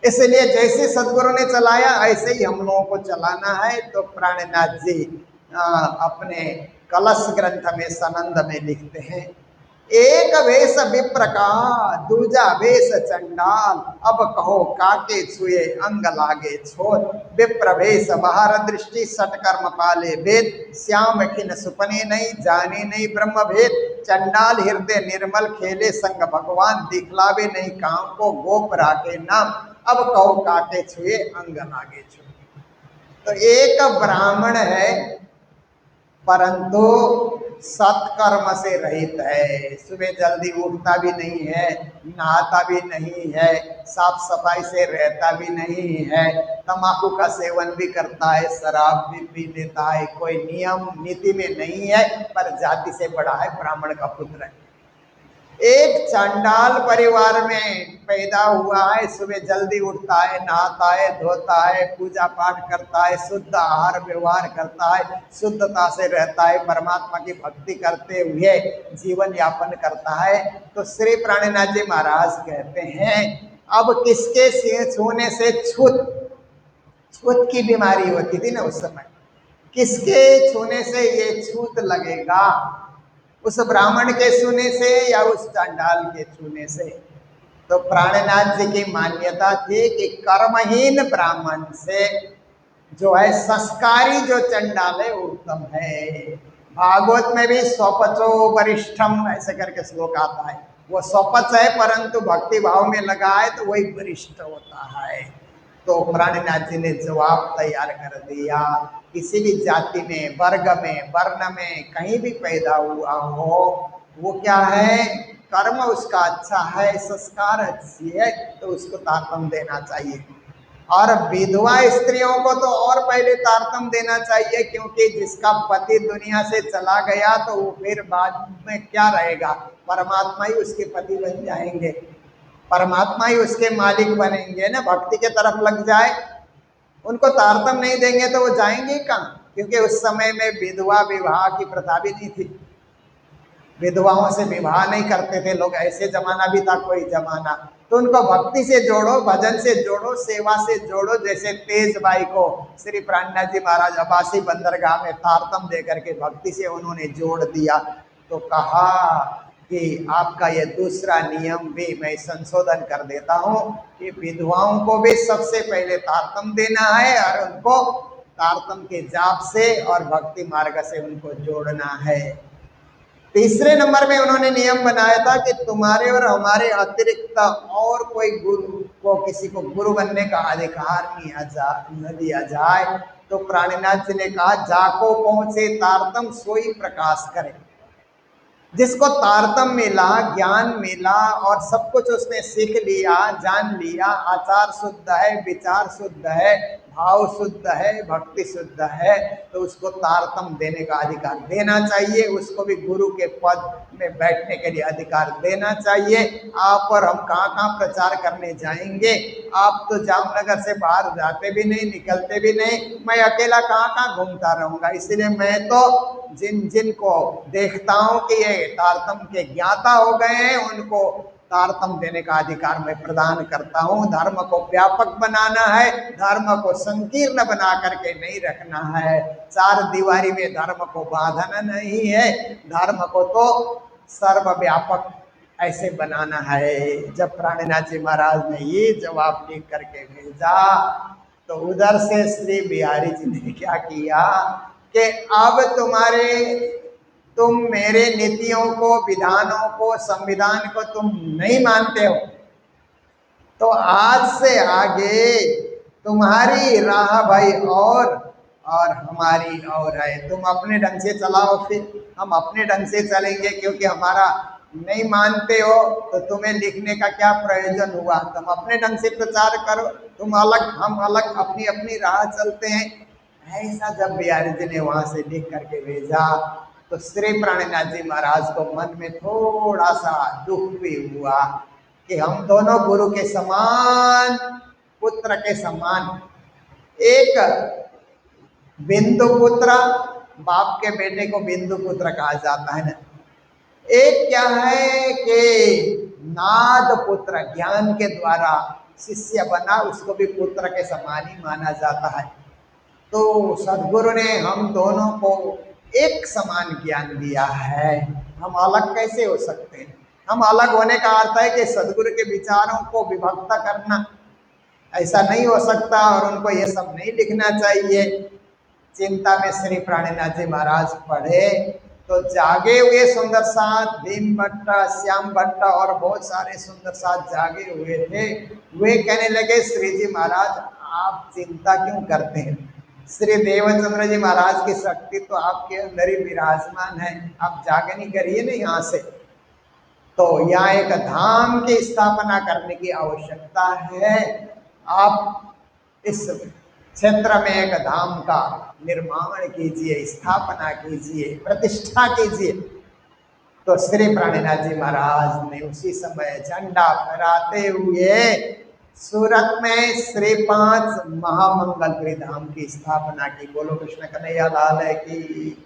S3: इसलिए जैसे सदगुरु ने चलाया ऐसे ही हम लोगों को चलाना है। तो प्राणनाथ जी अपने कलश ग्रंथ में सनंद में लिखते हैं, एक वेश विप्र का दूजा वेश चंडाल, अब कहो काके छुए अंग लागे छोर। विप्र वेश बाहर दृष्टि सटकर्म पाले वेद, श्याम खिन सुपने नहीं जाने नहीं ब्रह्म भेद। चंडाल हृदय निर्मल खेले संग भगवान, दिखलावे नहीं काम को गोप राखे नाम। अब कहो काके छुए अंग लागे छोर। तो एक ब्राह्मण है परंतु सत्कर्म से रहित है, सुबह जल्दी उठता भी नहीं है, नहाता भी नहीं है, साफ सफाई से रहता भी नहीं है, तंबाकू का सेवन भी करता है, शराब भी पी लेता है, कोई नियम नीति में नहीं है, पर जाति से बड़ा है, ब्राह्मण का पुत्र है। एक चांडाल परिवार में पैदा हुआ है, सुबह जल्दी उठता है, नहाता है, धोता है, पूजा पाठ करता है, शुद्ध आहार व्यवहार करता है, शुद्धता से रहता है, परमात्मा की भक्ति करते हुए जीवन यापन करता है। तो श्री प्राणनाथ जी महाराज कहते हैं, अब किसके छूने से छूत की बीमारी होती थी ना उस समय, किसके छूने से ये छूत लगेगा, उस ब्राह्मण के छूने से या उस चांडाल के छूने से। तो प्राणनाथ जी की मान्यता थी कि कर्महीन ब्राह्मण से जो है संस्कारी जो चंडाल है उत्तम है। भागवत में भी स्वपचो वरिष्ठम ऐसे करके श्लोक आता है, वो स्वपच है परंतु भक्ति भाव में लगा है तो वही वरिष्ठ होता है। तो प्राणनाथ जी ने जवाब तैयार कर दिया, किसी भी जाति में, वर्ग में, वर्ण में कहीं भी पैदा हुआ हो, वो क्या है, कर्म उसका अच्छा है, संस्कार अच्छी है, तो उसको तारतम देना चाहिए। और विधवा स्त्रियों को तो और पहले तारतम देना चाहिए, क्योंकि जिसका पति दुनिया से चला गया तो वो फिर बाद में क्या रहेगा, परमात्मा ही उसके पति बन जाएंगे, परमात्मा ही उसके मालिक बनेंगे ना। भक्ति के तरफ लग जाए, उनको तारतम नहीं देंगे तो वो जाएंगे कहाँ, क्योंकि उस समय में विधवा विवाह की प्रथा भी नहीं थी, विधवाओं से विवाह नहीं करते थे लोग, ऐसे जमाना भी था कोई जमाना। तो उनको भक्ति से जोड़ो, भजन से जोड़ो, सेवा से जोड़ो। जैसे तेज बाई को श्री प्राणनाथ जी महाराज अबासी बंदरगाह में तारतम दे करके भक्ति से उन्होंने जोड़ दिया। तो कहा कि आपका ये दूसरा नियम भी मैं संशोधन कर देता हूँ कि विधवाओं को भी सबसे पहले तारतम देना है और उनको तारतम के जाप से और भक्ति मार्ग से उनको जोड़ना है। तीसरे नंबर में उन्होंने नियम बनाया था कि तुम्हारे और हमारे अतिरिक्त और कोई गुरु को, किसी को गुरु बनने का अधिकार न दिया जाए। तो प्राणनाथ जी ने कहा, जाको पहुंचे तारतम सोई प्रकाश करे। जिसको तारतम मिला, ज्ञान मिला और सब कुछ उसने सीख लिया, जान लिया, आचार शुद्ध है, विचार शुद्ध है, भाव शुद्ध है, भक्ति शुद्ध है, तो उसको तारतम देने का अधिकार देना चाहिए, उसको भी गुरु के पद में बैठने के लिए अधिकार देना चाहिए। आप और हम कहाँ कहाँ प्रचार करने जाएंगे, आप तो जामनगर से बाहर जाते भी नहीं, निकलते भी नहीं, मैं अकेला कहाँ कहाँ घूमता रहूँगा। इसलिए मैं तो जिन को देखता हूँ कि ये तारतम के ज्ञाता हो गए हैं, उनको तारतम देने का अधिकार मैं प्रदान करता हूँ। धर्म को व्यापक बनाना है, धर्म को संकीर्ण बना करके नहीं रखना है, चार दीवारी में धर्म को बांधना नहीं है, धर्म को तो सर्वव्यापक ऐसे बनाना है। जब प्राणनाथ जी महाराज ने ये जवाब लिख करके भेजा तो उधर से श्री बिहारी जी ने क्या किया कि अब तुम मेरे नीतियों को, विधानों को, संविधान को तुम नहीं मानते हो, तो आज से आगे तुम्हारी राह भाई और हमारी और है। तुम अपने ढंग से चलाओ, फिर हम अपने ढंग से चलेंगे, क्योंकि हमारा नहीं मानते हो तो तुम्हें लिखने का क्या प्रयोजन हुआ। तुम अपने ढंग से प्रचार करो, तुम अलग हम अलग, अपनी अपनी राह चलते हैं। ऐसा जब बिहारी जी ने वहां से लिख करके भेजा तो श्री प्राणनाथ जी महाराज को मन में थोड़ा सा दुख भी हुआ कि हम दोनों गुरु के समान, पुत्र के समान, एक बिंदु पुत्र, बाप के बेटे को बिंदु पुत्र कहा जाता है ना। एक क्या है कि नाद पुत्र, ज्ञान के द्वारा शिष्य बना, उसको भी पुत्र के समान ही माना जाता है। तो सदगुरु ने हम दोनों को एक समान ज्ञान दिया है, हम अलग कैसे हो सकते हैं? हम अलग होने का अर्थ है कि सदगुरु के विचारों को विभक्त करना, ऐसा नहीं हो सकता और उनको ये सब नहीं लिखना चाहिए। चिंता में श्री प्राणीनाथ जी महाराज पढ़े तो जागे हुए सुंदर साथ भीम भट्ट, श्याम भट्ट और बहुत सारे सुंदर साथ जागे हुए थे। वे कहने लगे, श्री जी महाराज आप चिंता क्यों करते हैं? श्री देवचंद्र जी महाराज की शक्ति तो आपके अंदर ही विराजमान है, आप जागनी करिए ना यहाँ से। तो यहाँ एक धाम की स्थापना करने की आवश्यकता है। आप इस क्षेत्र में एक धाम का निर्माण कीजिए, स्थापना कीजिए, प्रतिष्ठा कीजिए। तो श्री प्राणीनाथ जी महाराज ने उसी समय झंडा फहराते हुए सूरत में श्री 5 महामंगलपुरी धाम की स्थापना की। बोलो कृष्ण कन्हैया लाल की,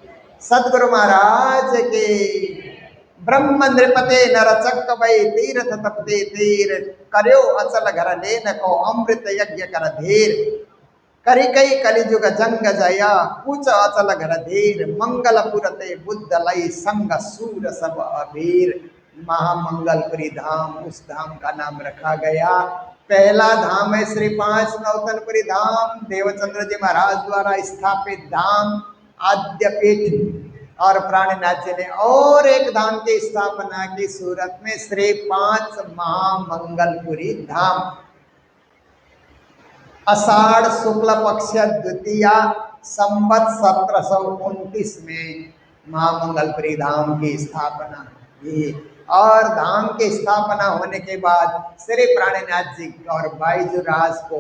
S3: सदगुरु महाराज की। ब्रह्म नृपते नर चक भई तीर्थ तपते तीर, कर्यो अचल घर लेन को अमृत यज्ञ कर धीर। करी कई कलिजुग जंग जया, कुछ अचल घर धीर, मंगलपुरते बुद्ध लई संग सूर सब अबीर। महामंगलपुरी धाम, उस धाम का नाम रखा गया। पहला धाम है श्री 5 नौतनपुरी धाम, देवचंद्र जी महाराज द्वारा स्थापित धाम, आद्यपीठ। और प्राणीनाथ जी ने और एक धाम की स्थापना की सूरत में, श्री 5 महामंगलपुरी धाम। आषाढ़ शुक्ल पक्ष द्वितीया संवत 1729 में महामंगलपुरी धाम की स्थापना की। और धाम की स्थापना होने के बाद श्री प्राणीनाथ जी और बाईजुराज को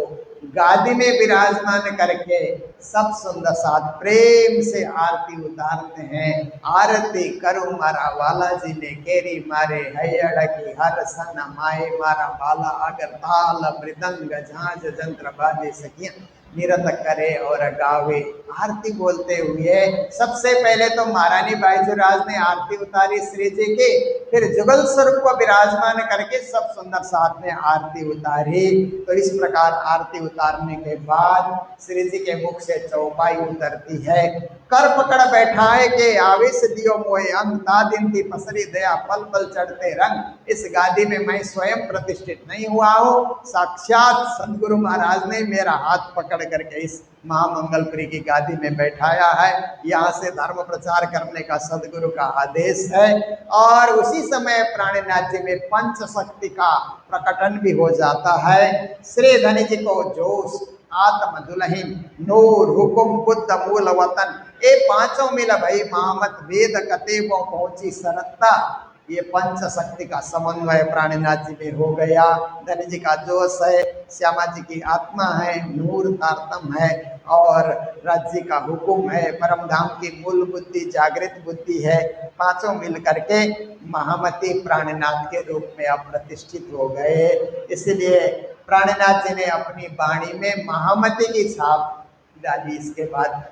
S3: गादी में विराजमान करके सब सुंदर साथ प्रेम से आरती उतारते हैं। आरती करो मारा वाला जी ने केरी मारे हैड़ की हर सन माए मारा बाला, अगर ताल मृदंग झांझ जंत्र बाजे सखियां निरत करे और गावे। आरती बोलते हुए सबसे पहले तो महारानी बाईजुराज ने आरती उतारी श्री जी की, फिर जुगल स्वरूप को विराजमान करके सब सुंदर साथ में आरती उतारी। तो इस प्रकार आरती उतारने के बाद श्री जी के मुख से चौपाई उतरती है। कर पकड़ बैठाए के आवेश दियो मोए अंग, तादिन की पसरी दया पल पल चढ़ते रंग। इस गादी में मैं स्वयं प्रतिष्ठित नहीं हुआ हूँ, साक्षात सदगुरु महाराज ने मेरा हाथ पकड़ करके इस महामंगलपुरी की गादी में बैठाया है। यहाँ से धर्म प्रचार करने का सदगुरु का आदेश है। और उसी समय प्राणीनाथ जी में पंच शक्ति का प्रकटन भी हो जाता है। श्री धनी जी को जोश, आत्म दुलहिन, नूर, हुकुम, बुद्ध, मूल वतन, ये पांचों मिल भई महामत वेद कतेबों पहुंची सरत्ता। ये पंच शक्ति का समन्वय प्राणीनाथ जी में हो गया। धनी जी का जोश है, श्यामा जी की आत्मा है, नूर तारतम है और राज जी का हुकुम है, परम धाम की मूल बुद्धि जागृत बुद्धि है। पांचों मिल करके महामती प्राणीनाथ के रूप में अब प्रतिष्ठित हो गए। इसलिए प्राणीनाथ जी ने अपनी वाणी में महामती की छाप डाली। इसके बाद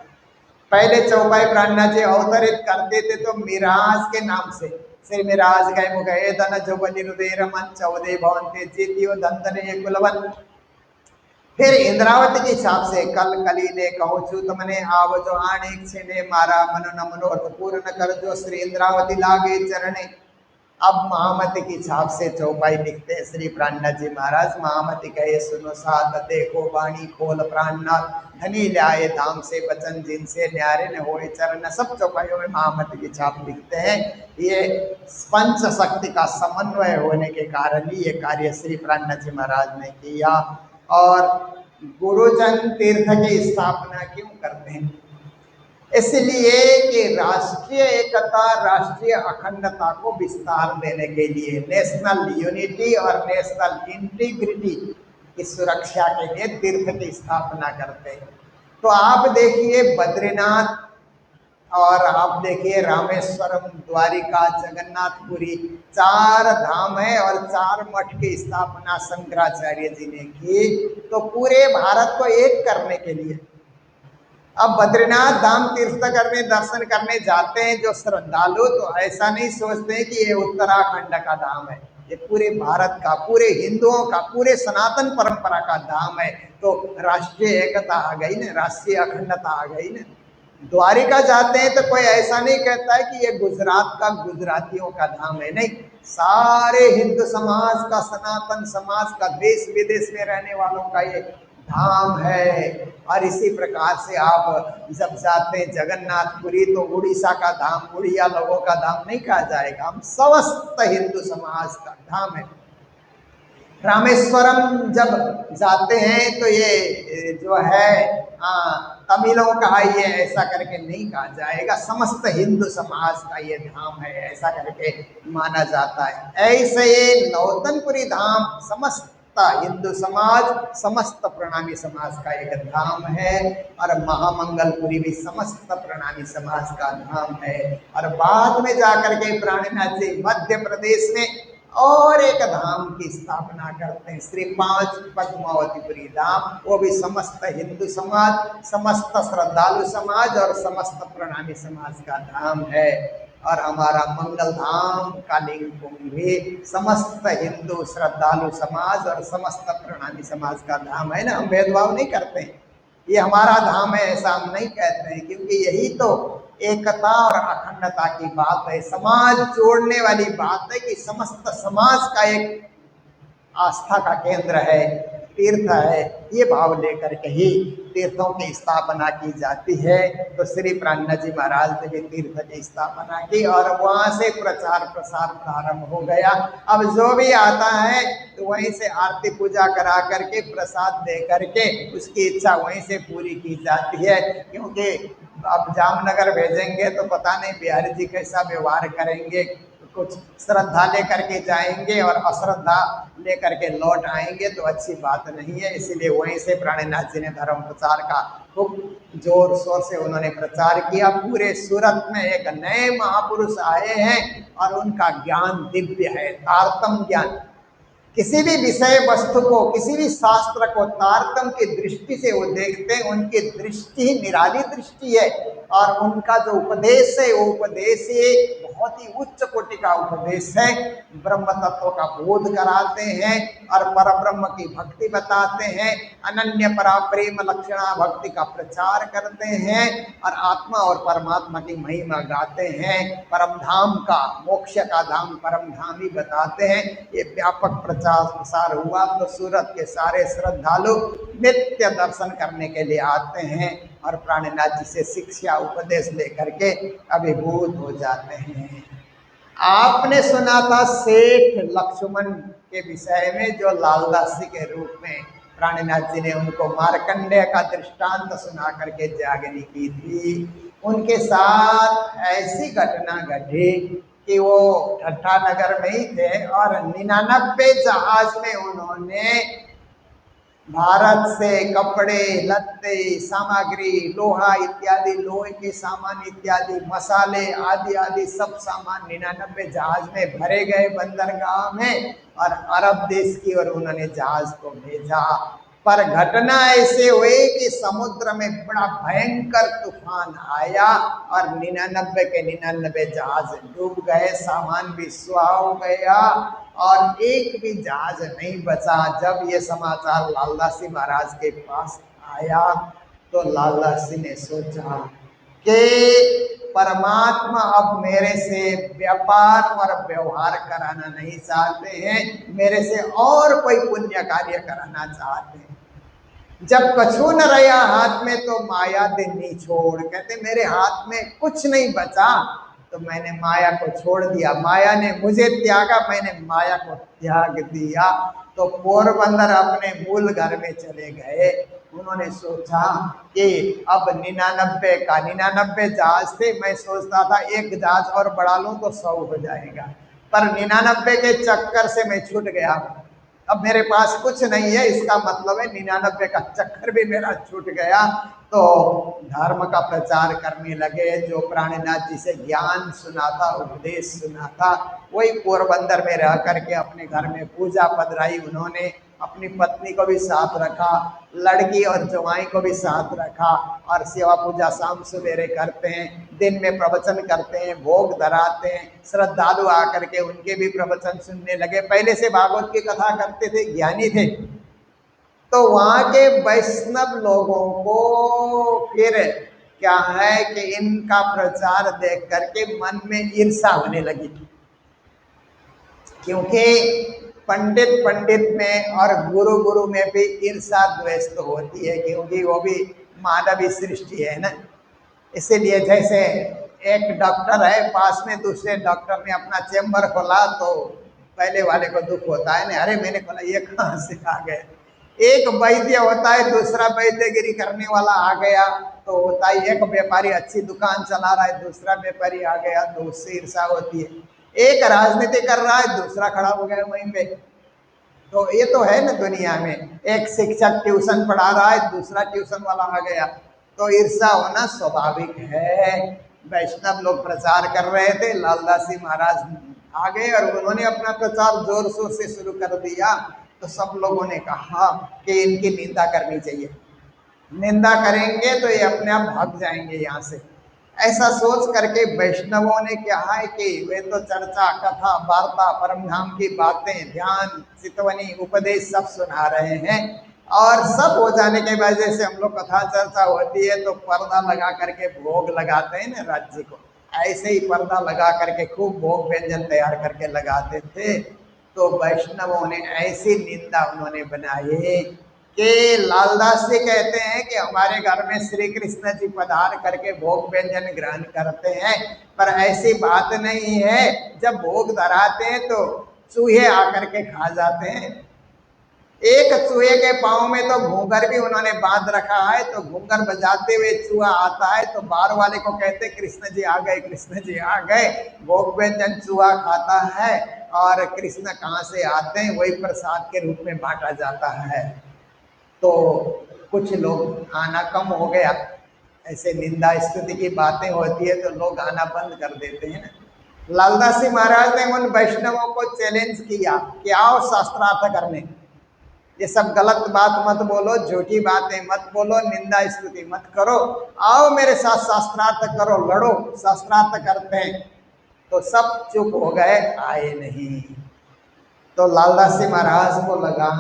S3: पहले चौपाई प्राणीनाथ जी अवतरित करते थे तो मिराज के नाम से, श्री मिराज गए मुगए धन जोबनि रुदेर मन चौदे भवन ते जीतियो दंतने कुलवन। फिर इंद्रावती की छाप से कल कली ने कहूँ चूत मने आव जो आणिक छिने मारा मन न मनोरथ पूर्ण कर जो श्री इंद्रावती लागे चरणे। अब महामती की छाप से चौपाई लिखते हैं श्री प्राणनाथ जी महाराज। महामती कहे सुनो साथ देखो वाणी खोल प्राणनाथ, धनी ल्याए धाम से बचन जिनसे न्यारे न होए चरण। सब चौपाइयों में महामती की छाप लिखते हैं। ये पंच शक्ति का समन्वय होने के कारण ही ये कार्य श्री प्राणनाथ जी महाराज ने किया। और गुरुजन तीर्थ की स्थापना क्यों करते हैं? इसलिए कि राष्ट्रीय एकता, राष्ट्रीय अखंडता को विस्तार देने के लिए, नेशनल यूनिटी और नेशनल इंटीग्रिटी की सुरक्षा के लिए तीर्थ की स्थापना करते हैं। तो आप देखिए बद्रीनाथ और आप देखिए रामेश्वरम, द्वारिका, जगन्नाथपुरी, 4 धाम है और 4 मठ की स्थापना शंकराचार्य जी ने की। तो पूरे भारत को एक करने के लिए अब बद्रीनाथ धाम तीर्थ करने दर्शन करने जाते हैं जो श्रद्धालु, तो ऐसा नहीं सोचते हैं कि ये उत्तराखंड का धाम है, ये पूरे भारत का, पूरे हिंदुओं का, पूरे सनातन परंपरा का धाम है। तो राष्ट्रीय एकता आ गई ना, राष्ट्रीय अखंडता आ गई ना। द्वारिका जाते हैं तो कोई ऐसा नहीं कहता है कि ये गुजरात का, गुजरातियों का धाम है, नहीं, सारे हिंदू समाज का, सनातन समाज का, देश विदेश में रहने वालों का ये धाम है। और इसी प्रकार से आप जब जाते हैं जगन्नाथपुरी तो उड़ीसा का धाम, उड़िया लोगों का धाम नहीं कहा जाएगा, हम समस्त हिंदू समाज का धाम है। रामेश्वरम जब जाते हैं तो ये जो है तमिलों का ये ऐसा करके नहीं कहा जाएगा, समस्त हिंदू समाज का ये धाम है ऐसा करके माना जाता है। ऐसे ये नौतनपुरी धाम समस्त हिंदू समाज, समस्त प्रणामी समाज का एक धाम है। और महामंगलपुरी भी समस्त प्रणामी समाज का धाम है। और बाद में जाकर के प्राणीनाथ जी मध्य प्रदेश में और एक धाम की स्थापना करते हैं, श्री 5 पद्मावतीपुरी धाम, वो भी समस्त हिंदू समाज, समस्त श्रद्धालु समाज और समस्त प्रणामी समाज का धाम है। और हमारा मंगल धाम कालिंगपुंग भी समस्त हिंदू श्रद्धालु समाज और समस्त प्रणामी समाज का धाम है ना। हम भेदभाव नहीं करते हैं, ये हमारा धाम है ऐसा हम नहीं कहते हैं, क्योंकि यही तो एकता और अखंडता की बात है, समाज जोड़ने वाली बात है कि समस्त समाज का एक आस्था का केंद्र है, तीर्थ है, ये भाव लेकर के ही तीर्थों की स्थापना की जाती है। तो श्री प्राणनाथ जी महाराज ने भी तीर्थ की स्थापना की और वहाँ से प्रचार प्रसार प्रारंभ हो गया। अब जो भी आता है तो वहीं से आरती पूजा करा करके प्रसाद दे करके उसकी इच्छा वहीं से पूरी की जाती है, क्योंकि अब जामनगर भेजेंगे तो पता नहीं बिहारी जी कैसा व्यवहार करेंगे, कुछ श्रद्धा लेकर के जाएंगे और अश्रद्धा लेकर के लौट आएंगे तो अच्छी बात नहीं है। इसीलिए वहीं से प्राणीनाथ जी ने धर्म प्रचार का खूब जोर शोर से उन्होंने प्रचार किया। पूरे सूरत में एक नए महापुरुष आए हैं और उनका ज्ञान दिव्य है, तारतम ज्ञान। किसी भी विषय वस्तु को, किसी भी शास्त्र को तारतम की दृष्टि से वो देखते हैं, उनकी दृष्टि ही निराली दृष्टि है। और उनका जो उपदेश है वो उपदेश ही बहुत ही उच्च कोटि का उपदेश है। ब्रह्म तत्व का बोध कराते हैं और परब्रह्म की भक्ति बताते हैं, अनन्य परा प्रेम लक्षणा भक्ति का प्रचार करते हैं और आत्मा और परमात्मा की महिमा गाते हैं। परम धाम का, मोक्ष का धाम परम धाम ही बताते हैं। ये व्यापक प्रचार प्रसार हुआ तो सूरत के सारे श्रद्धालु नित्य दर्शन करने के लिए आते हैं और प्राणीनाथ जी से शिक्षा उपदेश लेकर के अभिभूत हो जाते हैं। आपने सुना था सेठ लक्ष्मण के विषय में, जो लालदास जी के रूप में प्राणीनाथ जी ने उनको मार्कंडेय का दृष्टांत सुना करके जागनी की थी। उनके साथ ऐसी घटना घटी कि वो ठट्ठा नगर में ही थे और 99 जहाज में उन्होंने भारत से कपड़े लत्ते सामग्री लोहा इत्यादि, लोहे के सामान इत्यादि, मसाले आदि आदि सब सामान 99 जहाज में भरे गए बंदरगाह में और अरब देश की ओर उन्होंने जहाज को भेजा। पर घटना ऐसे हुई कि समुद्र में बड़ा भयंकर तूफान आया और 99 के 99 जहाज डूब गए, सामान भी सुहा हो गया और एक भी जहाज नहीं बचा। जब ये समाचार लालदास जी महाराज के पास आया तो लालदास जी ने सोचा कि परमात्मा अब मेरे से व्यापार और व्यवहार कराना नहीं चाहते हैं, मेरे से और कोई पुण्य कार्य कराना चाहते हैं। जब कछु न रहा हाथ में तो माया देनी छोड़, कहते मेरे हाथ में कुछ नहीं बचा तो मैंने माया को छोड़ दिया, माया ने मुझे त्यागा, मैंने माया को त्याग दिया। तो पोरबंदर अपने मूल घर में चले गए। उन्होंने सोचा कि अब 99 का 99 जहाज थे, मैं सोचता था एक जहाज और बढ़ा लूं तो 100 हो जाएगा, पर 99 के चक्कर से मैं छूट गया। अब मेरे पास कुछ नहीं है, इसका मतलब है 99 का चक्कर भी मेरा छूट गया। तो धर्म का प्रचार करने लगे। जो प्राणीनाथ जी से ज्ञान सुना था, उपदेश सुना था, वही पोरबंदर में रह करके अपने घर में पूजा पधराई उन्होंने अपनी पत्नी को भी साथ रखा, लड़की और जवाई को भी साथ रखा, और सेवा पूजा शाम सवेरे करते हैं, दिन में प्रवचन करते हैं, भोग धराते हैं। श्रद्धालु आकर के उनके भी प्रवचन सुनने लगे। पहले से भागवत की कथा करते थे, ज्ञानी थे। तो वहाँ के वैष्णव लोगों को फिर क्या है कि इनका प्रचार देख करके मन में ईर्षा होने लगी, क्योंकि पंडित पंडित में और गुरु गुरु में भी ईर्षा द्वेष तो होती है, क्योंकि वो भी मानवीय सृष्टि है ना। इसीलिए जैसे एक डॉक्टर है, पास में दूसरे डॉक्टर ने अपना चेम्बर खोला तो पहले वाले को दुख होता है ना, अरे मैंने खोला, ये कहाँ से आ गए। एक वैद्य होता है, दूसरा वैद्यगिरी करने वाला आ गया तो होता है। एक व्यापारी अच्छी दुकान चला रहा है, दूसरा व्यापारी आ गया तो उससे ईर्षा होती है। एक राजनीति कर रहा है, दूसरा खड़ा हो गया वहीं पे। तो ये तो है ना दुनिया में। एक शिक्षक ट्यूशन पढ़ा रहा है, दूसरा ट्यूशन वाला आ गया, तो ईर्षा होना स्वाभाविक है। वैष्णव लोग प्रचार कर रहे थे, लालदास जी महाराज आ गए और उन्होंने अपना प्रचार जोर शोर से शुरू कर दिया। तो सब लोगों ने कहा कि इनकी निंदा करनी चाहिए, निंदा करेंगे तो ये अपने आप भाग जाएंगे यहाँ से। ऐसा सोच करके वैष्णवों ने क्या है कि वे तो चर्चा, कथा, वार्ता, परमधाम की बातें, ध्यान, चितवनी, उपदेश सब सुना रहे हैं। और सब हो जाने के बाद जैसे हम लोग कथा चर्चा होती है तो पर्दा लगा करके भोग लगाते हैं ना राज्य को, ऐसे ही पर्दा लगा करके खूब भोग व्यंजन तैयार करके लगाते थे। तो वैष्णवों ने ऐसी निंदा उन्होंने बनाई कि लालदास जी कहते हैं कि हमारे घर में श्री कृष्ण जी पधार करके भोग व्यंजन ग्रहण करते हैं, पर ऐसी बात नहीं है। जब भोग धराते हैं तो चूहे आकर के खा जाते हैं। एक चूहे के पाँव में तो घूंगर भी उन्होंने बांध रखा है, तो घूंगर बजाते हुए चूहा आता है तो बार वाले को कहते कृष्ण जी आ गए, कृष्ण जी आ गए। भोग व्यंजन चूहा खाता है और कृष्ण कहाँ से आते हैं, वही प्रसाद के रूप में बांटा जाता है। तो कुछ लोग आना कम हो गया, ऐसे निंदा स्तुति की बातें होती है तो लोग आना बंद कर देते हैं ना। लालदास जी महाराज ने उन वैष्णवों को चैलेंज किया कि आओ शास्त्रार्थ करने, ये सब गलत बात मत बोलो, झूठी बातें मत बोलो, निंदा स्तुति मत करो, आओ मेरे साथ शास्त्रार्थ करो, लड़ो, शास्त्रार्थ करते हैं। तो सब चुप हो गए, आए नहीं। तो लालदास जी महाराज को लगा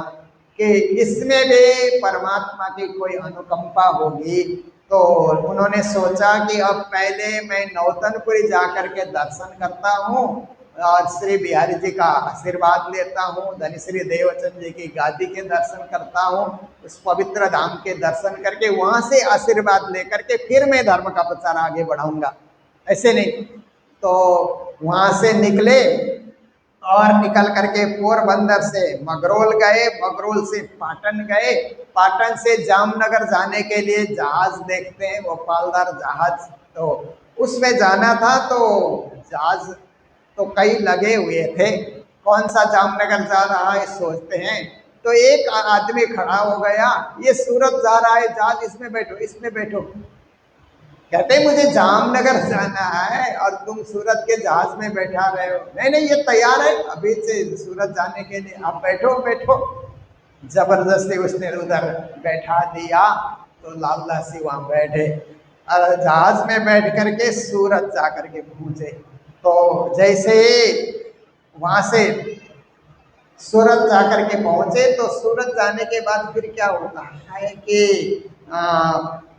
S3: कि इसमें भी परमात्मा की कोई अनुकंपा होगी। तो उन्होंने सोचा कि अब पहले मैं नौतनपुरी जाकर के दर्शन करता हूँ और श्री बिहारी जी का आशीर्वाद लेता हूँ, धनश्री देवचंद जी की गादी के दर्शन करता हूँ, उस पवित्र धाम के दर्शन करके वहाँ से आशीर्वाद लेकर के फिर मैं धर्म का प्रचार आगे बढ़ाऊंगा, ऐसे नहीं। तो वहाँ से निकले और निकल करके पोरबंदर से मगरोल गए, मगरोल से पाटन गए, पाटन से जामनगर जाने के लिए जहाज देखते हैं, वो पालदार जहाज, तो उसमें जाना था। तो जहाज तो कई लगे हुए थे, कौन सा जामनगर जा रहा है सोचते हैं। तो एक आदमी खड़ा हो गया, ये सूरत जा रहा है जहाज, इसमें बैठो, इसमें बैठो। कहते मुझे जामनगर जाना है और तुम सूरत के जहाज में बैठा रहे हो। नहीं नहीं, ये तैयार है अभी से सूरत जाने के लिए, आप बैठो बैठो। जबरदस्ती उसने उधर बैठा दिया। तो लालदास जी वहाँ बैठे और जहाज में बैठ करके सूरत जा करके पहुँचे। तो जैसे वहाँ से सूरत जा करके पहुँचे तो सूरत जाने के बाद फिर क्या होता है कि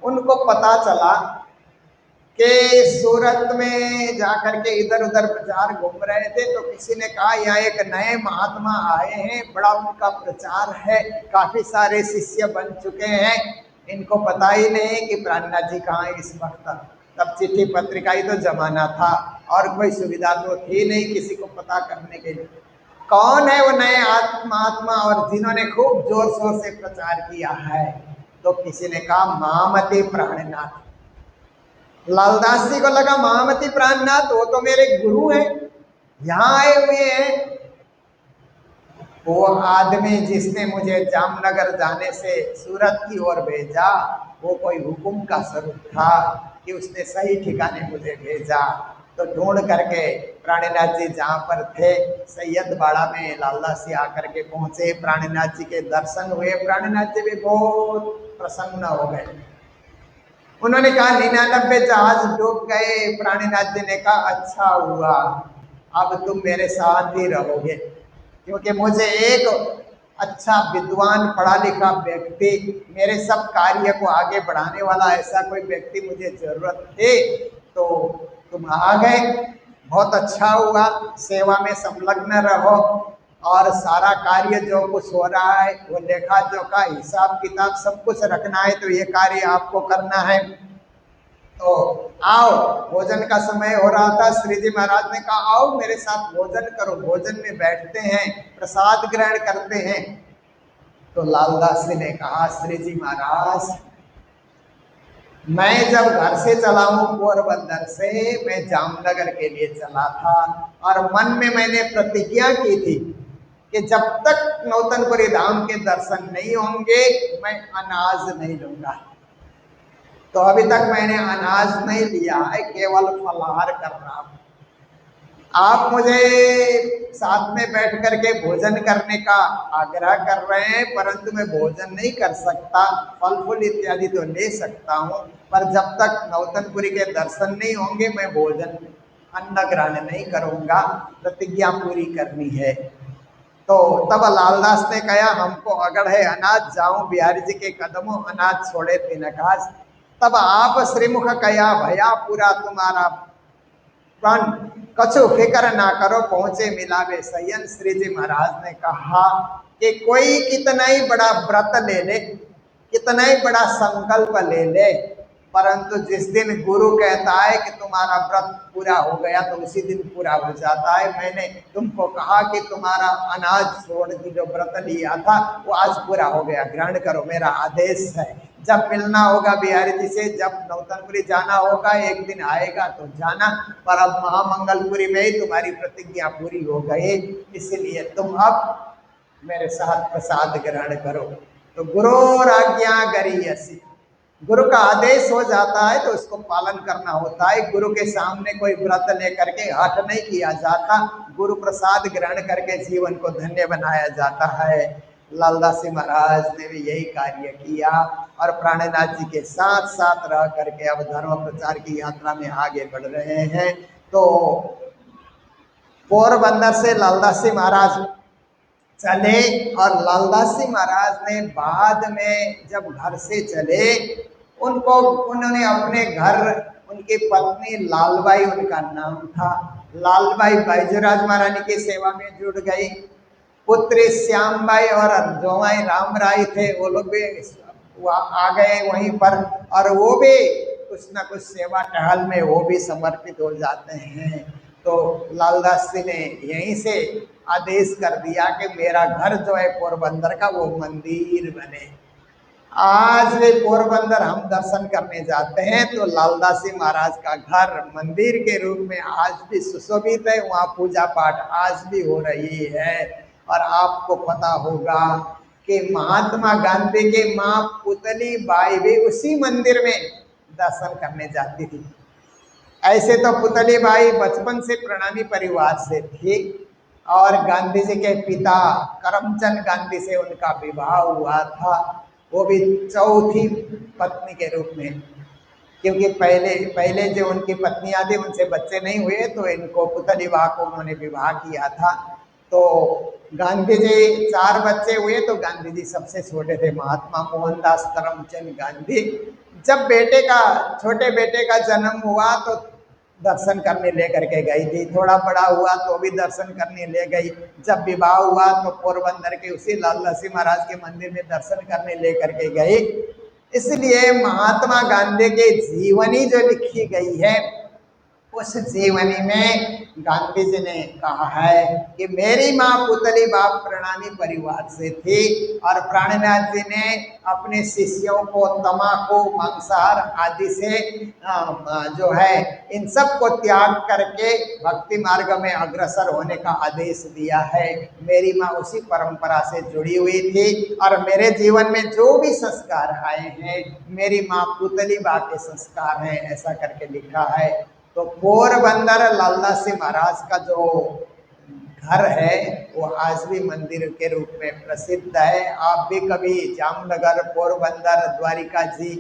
S3: उनको पता चला कि सूरत में जाकर के इधर उधर बाजार घूम रहे थे तो किसी ने कहा यहाँ एक नए महात्मा आए हैं, बड़ा उनका प्रचार है, काफ़ी सारे शिष्य बन चुके हैं, इनको पता ही नहीं कि प्राणनाथ जी कहाँ है इस वक्त। तब चिट्ठी पत्रिका ही तो जमाना था और कोई सुविधा तो थी नहीं किसी को पता करने के लिए। कौन है वो नए महात्मा और जिन्होंने खूब जोर शोर से प्रचार किया है? तो किसी ने कहा महामती प्राणनाथ। लालदास जी को लगा महामती प्राणनाथ वो तो मेरे गुरु हैं, यहाँ आए हुए हैं। वो आदमी जिसने मुझे जामनगर जाने से सूरत की ओर भेजा, वो कोई हुकुम का स्वरूप था कि उसने सही ठिकाने मुझे भेजा। तो ढूंढ करके प्राणीनाथ जी जहाँ पर थे सैयद बाड़ा में लालदास जी आकर के पहुँचे। प्राणीनाथ जी के दर्शन हुए। प्राणीनाथ जी भी बहुत प्रसन्न हो गए। उन्होंने कहा 99 जहाज डूब गए। प्राणीनाथ जी ने कहा अच्छा हुआ, अब तुम मेरे साथ ही रहोगे, क्योंकि मुझे एक अच्छा विद्वान पढ़ा लिखा व्यक्ति, मेरे सब कार्य को आगे बढ़ाने वाला ऐसा कोई व्यक्ति मुझे जरूरत थे, तो तुम आ गए, बहुत अच्छा हुआ। सेवा में संलग्न रहो और सारा कार्य जो कुछ हो रहा है वो लेखा जोखा हिसाब किताब सब कुछ रखना है, तो ये कार्य आपको करना है। तो आओ, भोजन का समय हो रहा था। श्री जी महाराज ने कहा आओ मेरे साथ भोजन करो। भोजन में बैठते हैं, प्रसाद ग्रहण करते हैं। तो लालदास जी ने कहा श्री जी महाराज, मैं जब घर से चला हूँ पोरबंदर से, मैं जामनगर के लिए चला था और मन में मैंने प्रतिज्ञा की थी कि जब तक नौतनपुरी धाम के दर्शन नहीं होंगे मैं अनाज नहीं लूंगा। तो अभी तक मैंने अनाज नहीं लिया है, केवल फलाहार कर रहा हूँ। आप मुझे साथ में बैठ करके भोजन करने का आग्रह कर रहे हैं, परंतु मैं भोजन नहीं कर सकता। फल फूल इत्यादि तो ले सकता हूँ, पर जब तक नौतनपुरी के दर्शन नहीं होंगे मैं भोजन अन्न ग्रहण नहीं करूँगा, प्रतिज्ञा पूरी करनी है। तो तब लालदास ने कहा हमको अगड़ है अनाज, जाऊं बिहारी जी के कदमों, अनाज छोड़े तीन आकाश। तब आप श्रीमुख कया भया पूरा तुम्हारा प्राण, कछु फिक्र ना करो पहुंचे मिलावे सयन। श्री जी महाराज ने कहा कि कोई कितना ही बड़ा व्रत ले ले, कितना ही बड़ा संकल्प ले ले, परंतु जिस दिन गुरु कहता है कि तुम्हारा व्रत पूरा हो गया तो उसी दिन पूरा हो जाता है। मैंने तुमको कहा कि तुम्हारा अनाज छोड़ के जो व्रत लिया था वो आज पूरा हो गया, ग्रहण करो, मेरा आदेश है। जब मिलना होगा बिहारी जी से, जब नौतनपुरी जाना होगा, एक दिन आएगा तो जाना, पर अब महामंगलपुरी में ही तुम्हारी प्रतिज्ञा पूरी हो गई, इसलिए तुम अब मेरे साथ प्रसाद ग्रहण करो। तो गुरु आज्ञा गरीयसी, गुरु का आदेश हो जाता है तो उसको पालन करना होता है। गुरु के सामने कोई व्रत लेकर के हठ नहीं किया जाता, गुरु प्रसाद ग्रहण करके जीवन को धन्य बनाया जाता है। लालदास जी महाराज ने भी यही कार्य किया और प्राणनाथ जी के साथ साथ रह करके अब धर्म प्रचार की यात्रा में आगे बढ़ रहे हैं। तो पोरबंदर से लालदास जी महाराज चले और लालदास जी महाराज ने बाद में जब घर से चले, उन्होंने अपने घर, उनकी पत्नी लालबाई उनका नाम था, लालबाई बैजूराज महारानी की सेवा में जुड़ गई। पुत्री श्यामबाई और जोमाई राम राय थे, वो लोग भी आ गए वहीं पर, और वो भी कुछ न कुछ सेवा टहल में वो भी समर्पित हो जाते हैं। तो लालदास जी ने यहीं से आदेश कर दिया कि मेरा घर जो है पोरबंदर का वो मंदिर बने। आज भी पोरबंदर हम दर्शन करने जाते हैं तो लालदास जी महाराज का घर मंदिर के रूप में आज भी सुशोभित है, वहाँ पूजा पाठ आज भी हो रही है। और आपको पता होगा कि महात्मा गांधी के माँ पुतली बाई भी उसी मंदिर में दर्शन करने जाती थी। ऐसे तो पुतली बाई बचपन से प्रणामी परिवार से थी और गांधी जी के पिता करमचंद गांधी से उनका विवाह हुआ था, वो भी चौथी पत्नी के रूप में, क्योंकि पहले जो उनकी पत्नियां थी उनसे बच्चे नहीं हुए तो इनको पुतली बाई को उन्होंने विवाह किया था। तो गांधी जी 4 बच्चे हुए तो गांधी जी सबसे छोटे थे, महात्मा मोहनदास करमचंद गांधी। जब छोटे बेटे का जन्म हुआ तो दर्शन करने लेकर के गई थी, थोड़ा बड़ा हुआ तो भी दर्शन करने ले गई। जब विवाह हुआ तो पोरबंदर के उसी लालदास जी महाराज के मंदिर में दर्शन करने लेकर के गई। इसलिए महात्मा गांधी की जीवनी जो लिखी गई है उस जीवनी में गांधी जी ने कहा है कि मेरी माँ पुतली बाप प्रणामी परिवार से थी और प्राणनाथ जी ने अपने शिष्यों को तम्बाकू मांसाहार आदि से जो है इन सब को त्याग करके भक्ति मार्ग में अग्रसर होने का आदेश दिया है। मेरी माँ उसी परंपरा से जुड़ी हुई थी और मेरे जीवन में जो भी संस्कार आए हैं मेरी माँ पुतली बा के संस्कार हैं, ऐसा करके लिखा है। तो पोरबंदर लाला सिंह महाराज का जो घर है वो आज भी मंदिर के रूप में प्रसिद्ध है। आप भी कभी जामनगर, पोरबंदर, द्वारिका जी,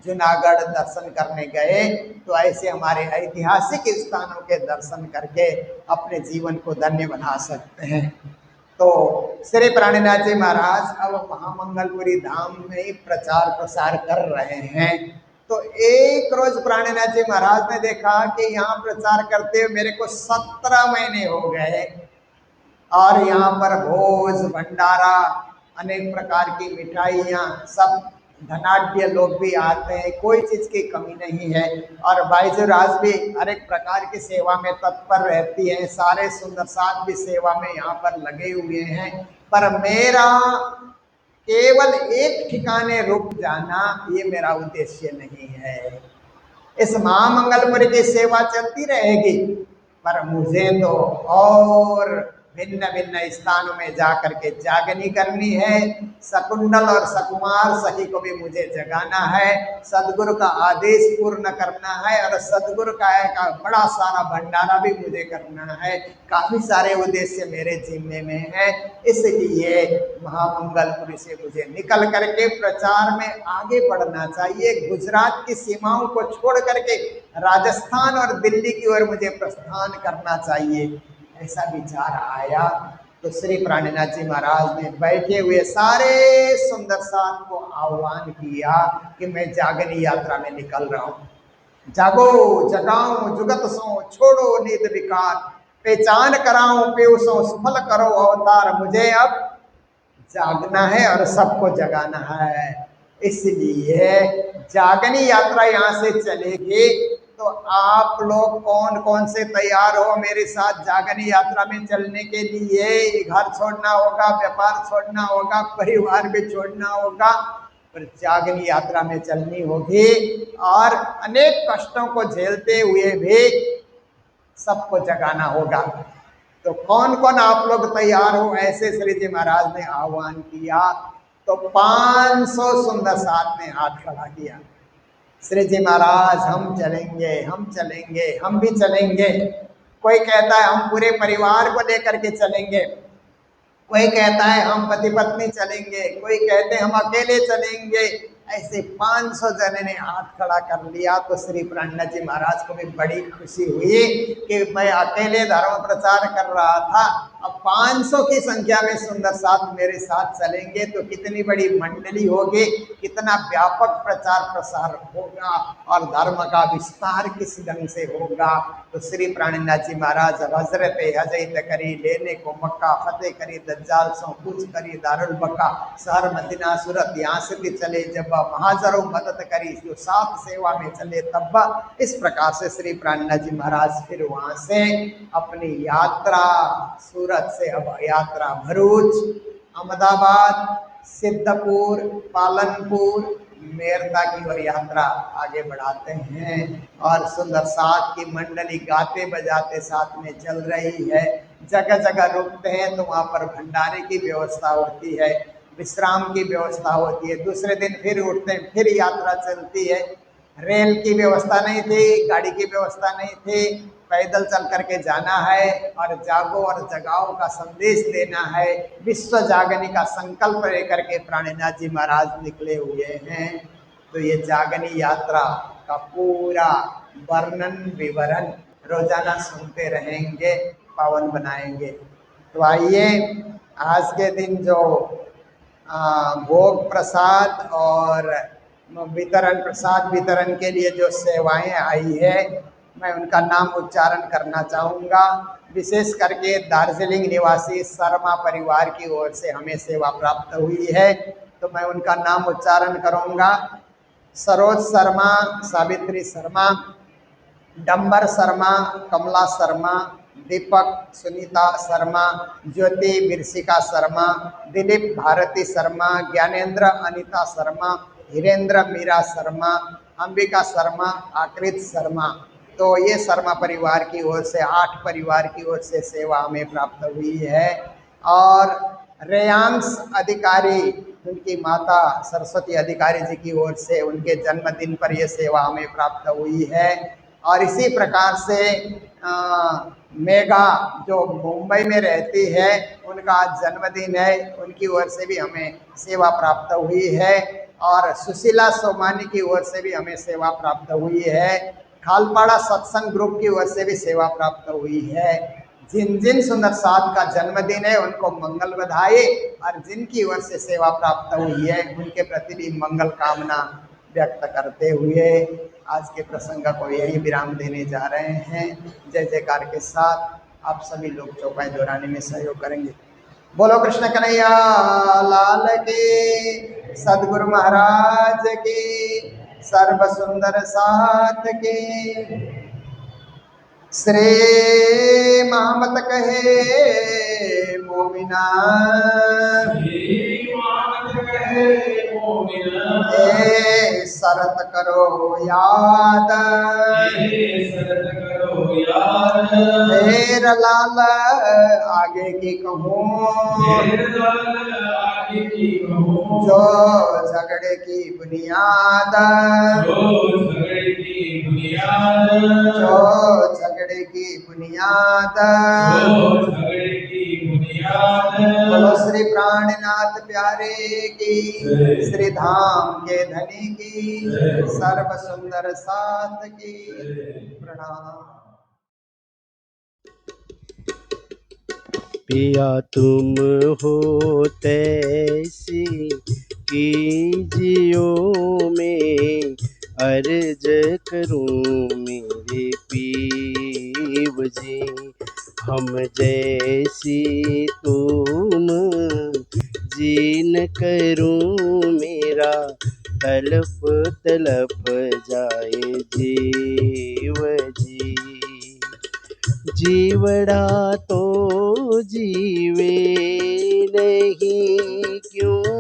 S3: जूनागढ़ दर्शन करने गए तो ऐसे हमारे ऐतिहासिक स्थानों के दर्शन करके अपने जीवन को धन्य बना सकते हैं। तो श्री प्राणनाथ जी महाराज अब महामंगलपुरी धाम में ही प्रचार प्रसार कर रहे हैं। तो एक रोज प्राणनाथ जी महाराज ने देखा कि यहाँ प्रचार करते हुए मेरे को 17 महीने हो गए और यहाँ पर भोज भंडारा, अनेक प्रकार की मिठाइयाँ, सब धनाढ़ लोग भी आते हैं, कोई चीज की कमी नहीं है। और बाईजूराज भी हर एक प्रकार की सेवा में तत्पर रहती है, सारे सुंदर साथ भी सेवा में यहाँ पर लगे हुए हैं। पर मेरा केवल एक ठिकाने रुक जाना ये मेरा उद्देश्य नहीं है। इस महामंगलपुरी की सेवा चलती रहेगी, पर मुझे तो और भिन्न भिन्न स्थानों में जा करके जागनी करनी है। सकुंडल और सकुमार सखी को भी मुझे जगाना है, सदगुरु का आदेश पूर्ण करना है और सदगुरु का एक बड़ा सारा भंडारा भी मुझे करना है। काफी सारे उद्देश्य मेरे जिम्मे में है, इसलिए महामंगलपुरी से मुझे निकल करके प्रचार में आगे बढ़ना चाहिए। गुजरात की सीमाओं को छोड़ करके राजस्थान और दिल्ली की ओर मुझे प्रस्थान करना चाहिए, ऐसा विचार आया। तो श्री प्राणनाथ जी महाराज ने बैठे हुए सारे सुंदर साथ को आह्वान किया कि मैं जागनी यात्रा में निकल रहा हूँ। जागो जगाओ जुगत सो, छोड़ो नीत विकार, पहचान कराओ पेशो, सफल करो अवतार। मुझे अब जागना है और सबको जगाना है, इसलिए जागनी यात्रा यहाँ से चलेगी। तो आप लोग कौन कौन से तैयार हो मेरे साथ जागनी यात्रा में चलने के लिए? घर छोड़ना होगा, व्यापार छोड़ना होगा, परिवार भी छोड़ना होगा, पर जागनी यात्रा में चलनी होगी और अनेक कष्टों को झेलते हुए भी सबको जगाना होगा। तो कौन कौन आप लोग तैयार हो? ऐसे श्री जी महाराज ने आह्वान किया तो 500 सुंदर साथ ने हाथ खड़ा किया। श्री जी महाराज हम चलेंगे, हम चलेंगे, हम भी चलेंगे। कोई कहता है हम पूरे परिवार को लेकर के चलेंगे, कोई कहता है हम पति पत्नी चलेंगे, कोई कहते हैं हम अकेले चलेंगे। ऐसे 500 जने ने हाथ खड़ा कर लिया। तो श्री प्राणनाथ जी महाराज को भी बड़ी खुशी हुई कि मैं अकेले धर्म प्रचार कर रहा था, अब 500 की संख्या में सुंदर साथ मेरे साथ चलेंगे तो कितनी बड़ी मंडली होगी, कितना व्यापक प्रचार प्रसार होगा और धर्म का विस्तार किस ढंग से होगा। तो श्री प्राणनाथ जी महाराज हजरत हजरत करी लेने को मक्का, फतेह करी दज्जाल सो, कुछ करी दारुल बका, शहर मदीना सूरत, यहाँ से भी चले जब महाजरों मदद करी, जो साथ सेवा में चले तब्बा। इस प्रकार से श्री प्राणनाथ जी महाराज फिर वहाँ से अपनी यात्रा, सूरत से अब यात्रा भरूच, अहमदाबाद, सिद्धपुर, पालनपुर, मेरता की ओर यात्रा आगे बढ़ाते हैं। और सुंदर साथ की मंडली गाते बजाते साथ में चल रही है। जगह जगह रुकते हैं तो वहाँ पर भंडारे की व्यवस्था होती है, विश्राम की व्यवस्था होती है। दूसरे दिन फिर उठते हैं, फिर यात्रा चलती है। रेल की व्यवस्था नहीं थी, गाड़ी की व्यवस्था नहीं थी, पैदल चल करके जाना है और जागो और जगाओ का संदेश देना है। विश्व जागनी का संकल्प लेकर के प्राणनाथ जी महाराज निकले हुए हैं। तो ये जागनी यात्रा का पूरा वर्णन विवरण रोजाना सुनते रहेंगे, पावन बनाएंगे। तो आइए आज के दिन जो भोग प्रसाद और वितरण, प्रसाद वितरण के लिए जो सेवाएं आई है, मैं उनका नाम उच्चारण करना चाहूँगा। विशेष करके दार्जिलिंग निवासी शर्मा परिवार की ओर से हमें सेवा प्राप्त हुई है, तो मैं उनका नाम उच्चारण करूँगा। सरोज शर्मा, सावित्री शर्मा, डंबर शर्मा, कमला शर्मा, दीपक सुनीता शर्मा, ज्योति बिरसिका शर्मा, दिलीप भारती शर्मा, ज्ञानेंद्र अनीता शर्मा, हिरेंद्र मीरा शर्मा, अंबिका शर्मा, आकृत शर्मा। तो ये शर्मा परिवार की ओर से 8 परिवार की ओर से सेवा हमें प्राप्त हुई है। और रेयांश अधिकारी, उनकी माता सरस्वती अधिकारी जी की ओर से उनके जन्मदिन पर यह सेवा हमें प्राप्त हुई है। और इसी प्रकार से मेघा जो मुंबई में रहती है, उनका आज जन्मदिन है, उनकी ओर से भी हमें सेवा प्राप्त हुई है। और सुशीला सोमानी की ओर से भी हमें सेवा प्राप्त हुई है। खालपाड़ा सत्संग ग्रुप की ओर से भी सेवा प्राप्त हुई है। जिन जिन सुंदर साध का जन्मदिन है उनको मंगल बधाई, और जिनकी ओर से सेवा प्राप्त हुई है उनके प्रति भी मंगल कामना व्यक्त करते हुए आज के प्रसंग को यही विराम देने जा रहे हैं। जय जयकार के साथ आप सभी लोग चौपाई दोहराने में सहयोग करेंगे। बोलो कृष्ण कन्हैया लाल की, सदगुरु महाराज की, सर्व सुंदर साथ की। श्री मोहम्मद कहे मोमिना, ए शरत करो याद, मेरा लाल आगे की कहूँ, जो झगड़े की बुनियाद, जो झगड़े की बुनियाद, बोलो श्री प्राणनाथ प्यारे की, श्री धाम के धनी की, सर्व सुंदर साथ की। प्रणाम।
S1: पिया तुम हो तैसी कीजियो में, अर्ज करूं मेरे पीव जी। हम जैसी तुम जीन करूं, मेरा तलप तलप जाए जीव जी। जीवड़ा तो जीवे नहीं क्यों,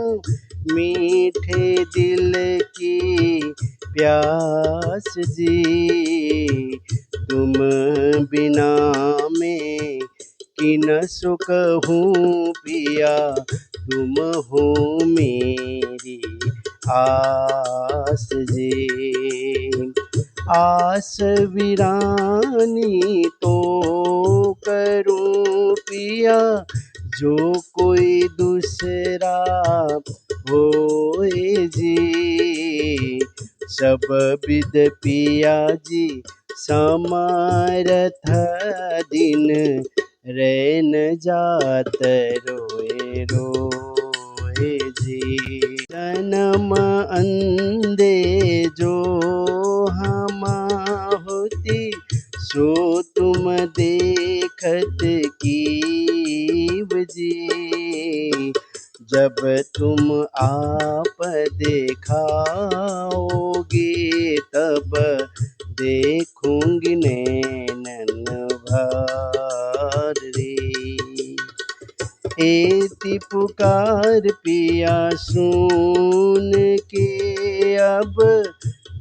S1: मीठे दिल की प्यास जी। तुम बिना मैं किन सो कहूँ पिया, तुम हो मेरी आस जी। आस वीरानी तो करूं पिया, जो कोई दूसरा होए जी। सब विद पिया जी समर्थ, दिन रैन जात रोए रोए जी। जन्म अंधे जो हम होती, सो तुम देखत कीव जी। जब तुम आप देखाओगे, तब देखूंगी नैनन भर रे। एति पुकार पिया सुन के, अब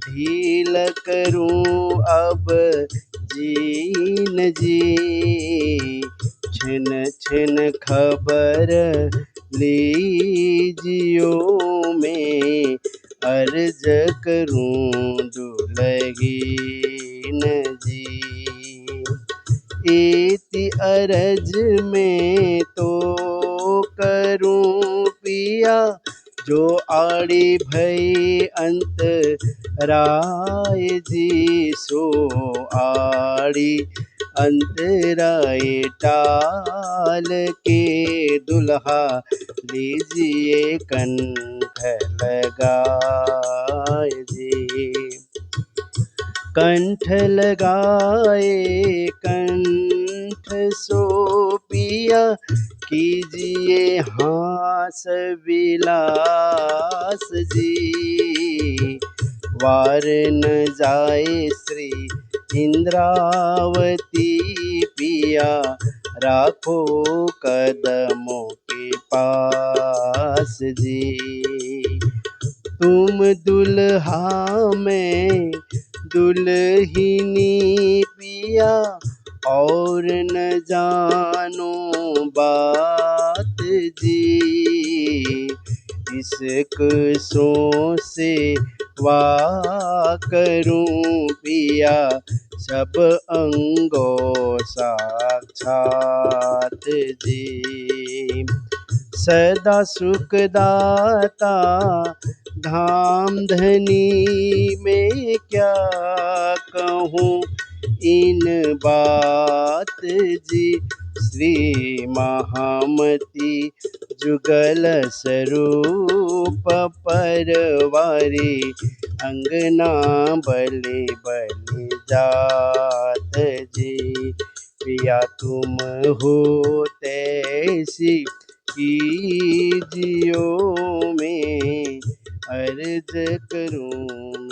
S1: ढील करूं अब जीन जी। छिन छिन खबर लीजियो में, अर्ज करूं दुलहीन जी। इति अरज में तो करूं पिया, जो आड़ी भई अंत राय जी। सो आड़ी अंतराय टाल के, दुल्हा लीजिए कंठ लगाए जी। कंठ लगाए कंठ सो पिया, कीजिए हास विलास जी। वार न जाए श्री इंद्रावती पिया, राखो कदमों के पास जी। तुम दुल्हा में दुल्हिनी पिया, और न जानो बात जी। इश्क सो से वाह करूं पिया, सब अंगों साक्षात जी। सदा सुखदाता धाम धनी में क्या कहूँ इन बात जी। श्री महामती जुगल स्वरूप परवारी अंगना बलि बलि जात जी। पिया तुम हो तैसी कीजियो में अर्ज करूं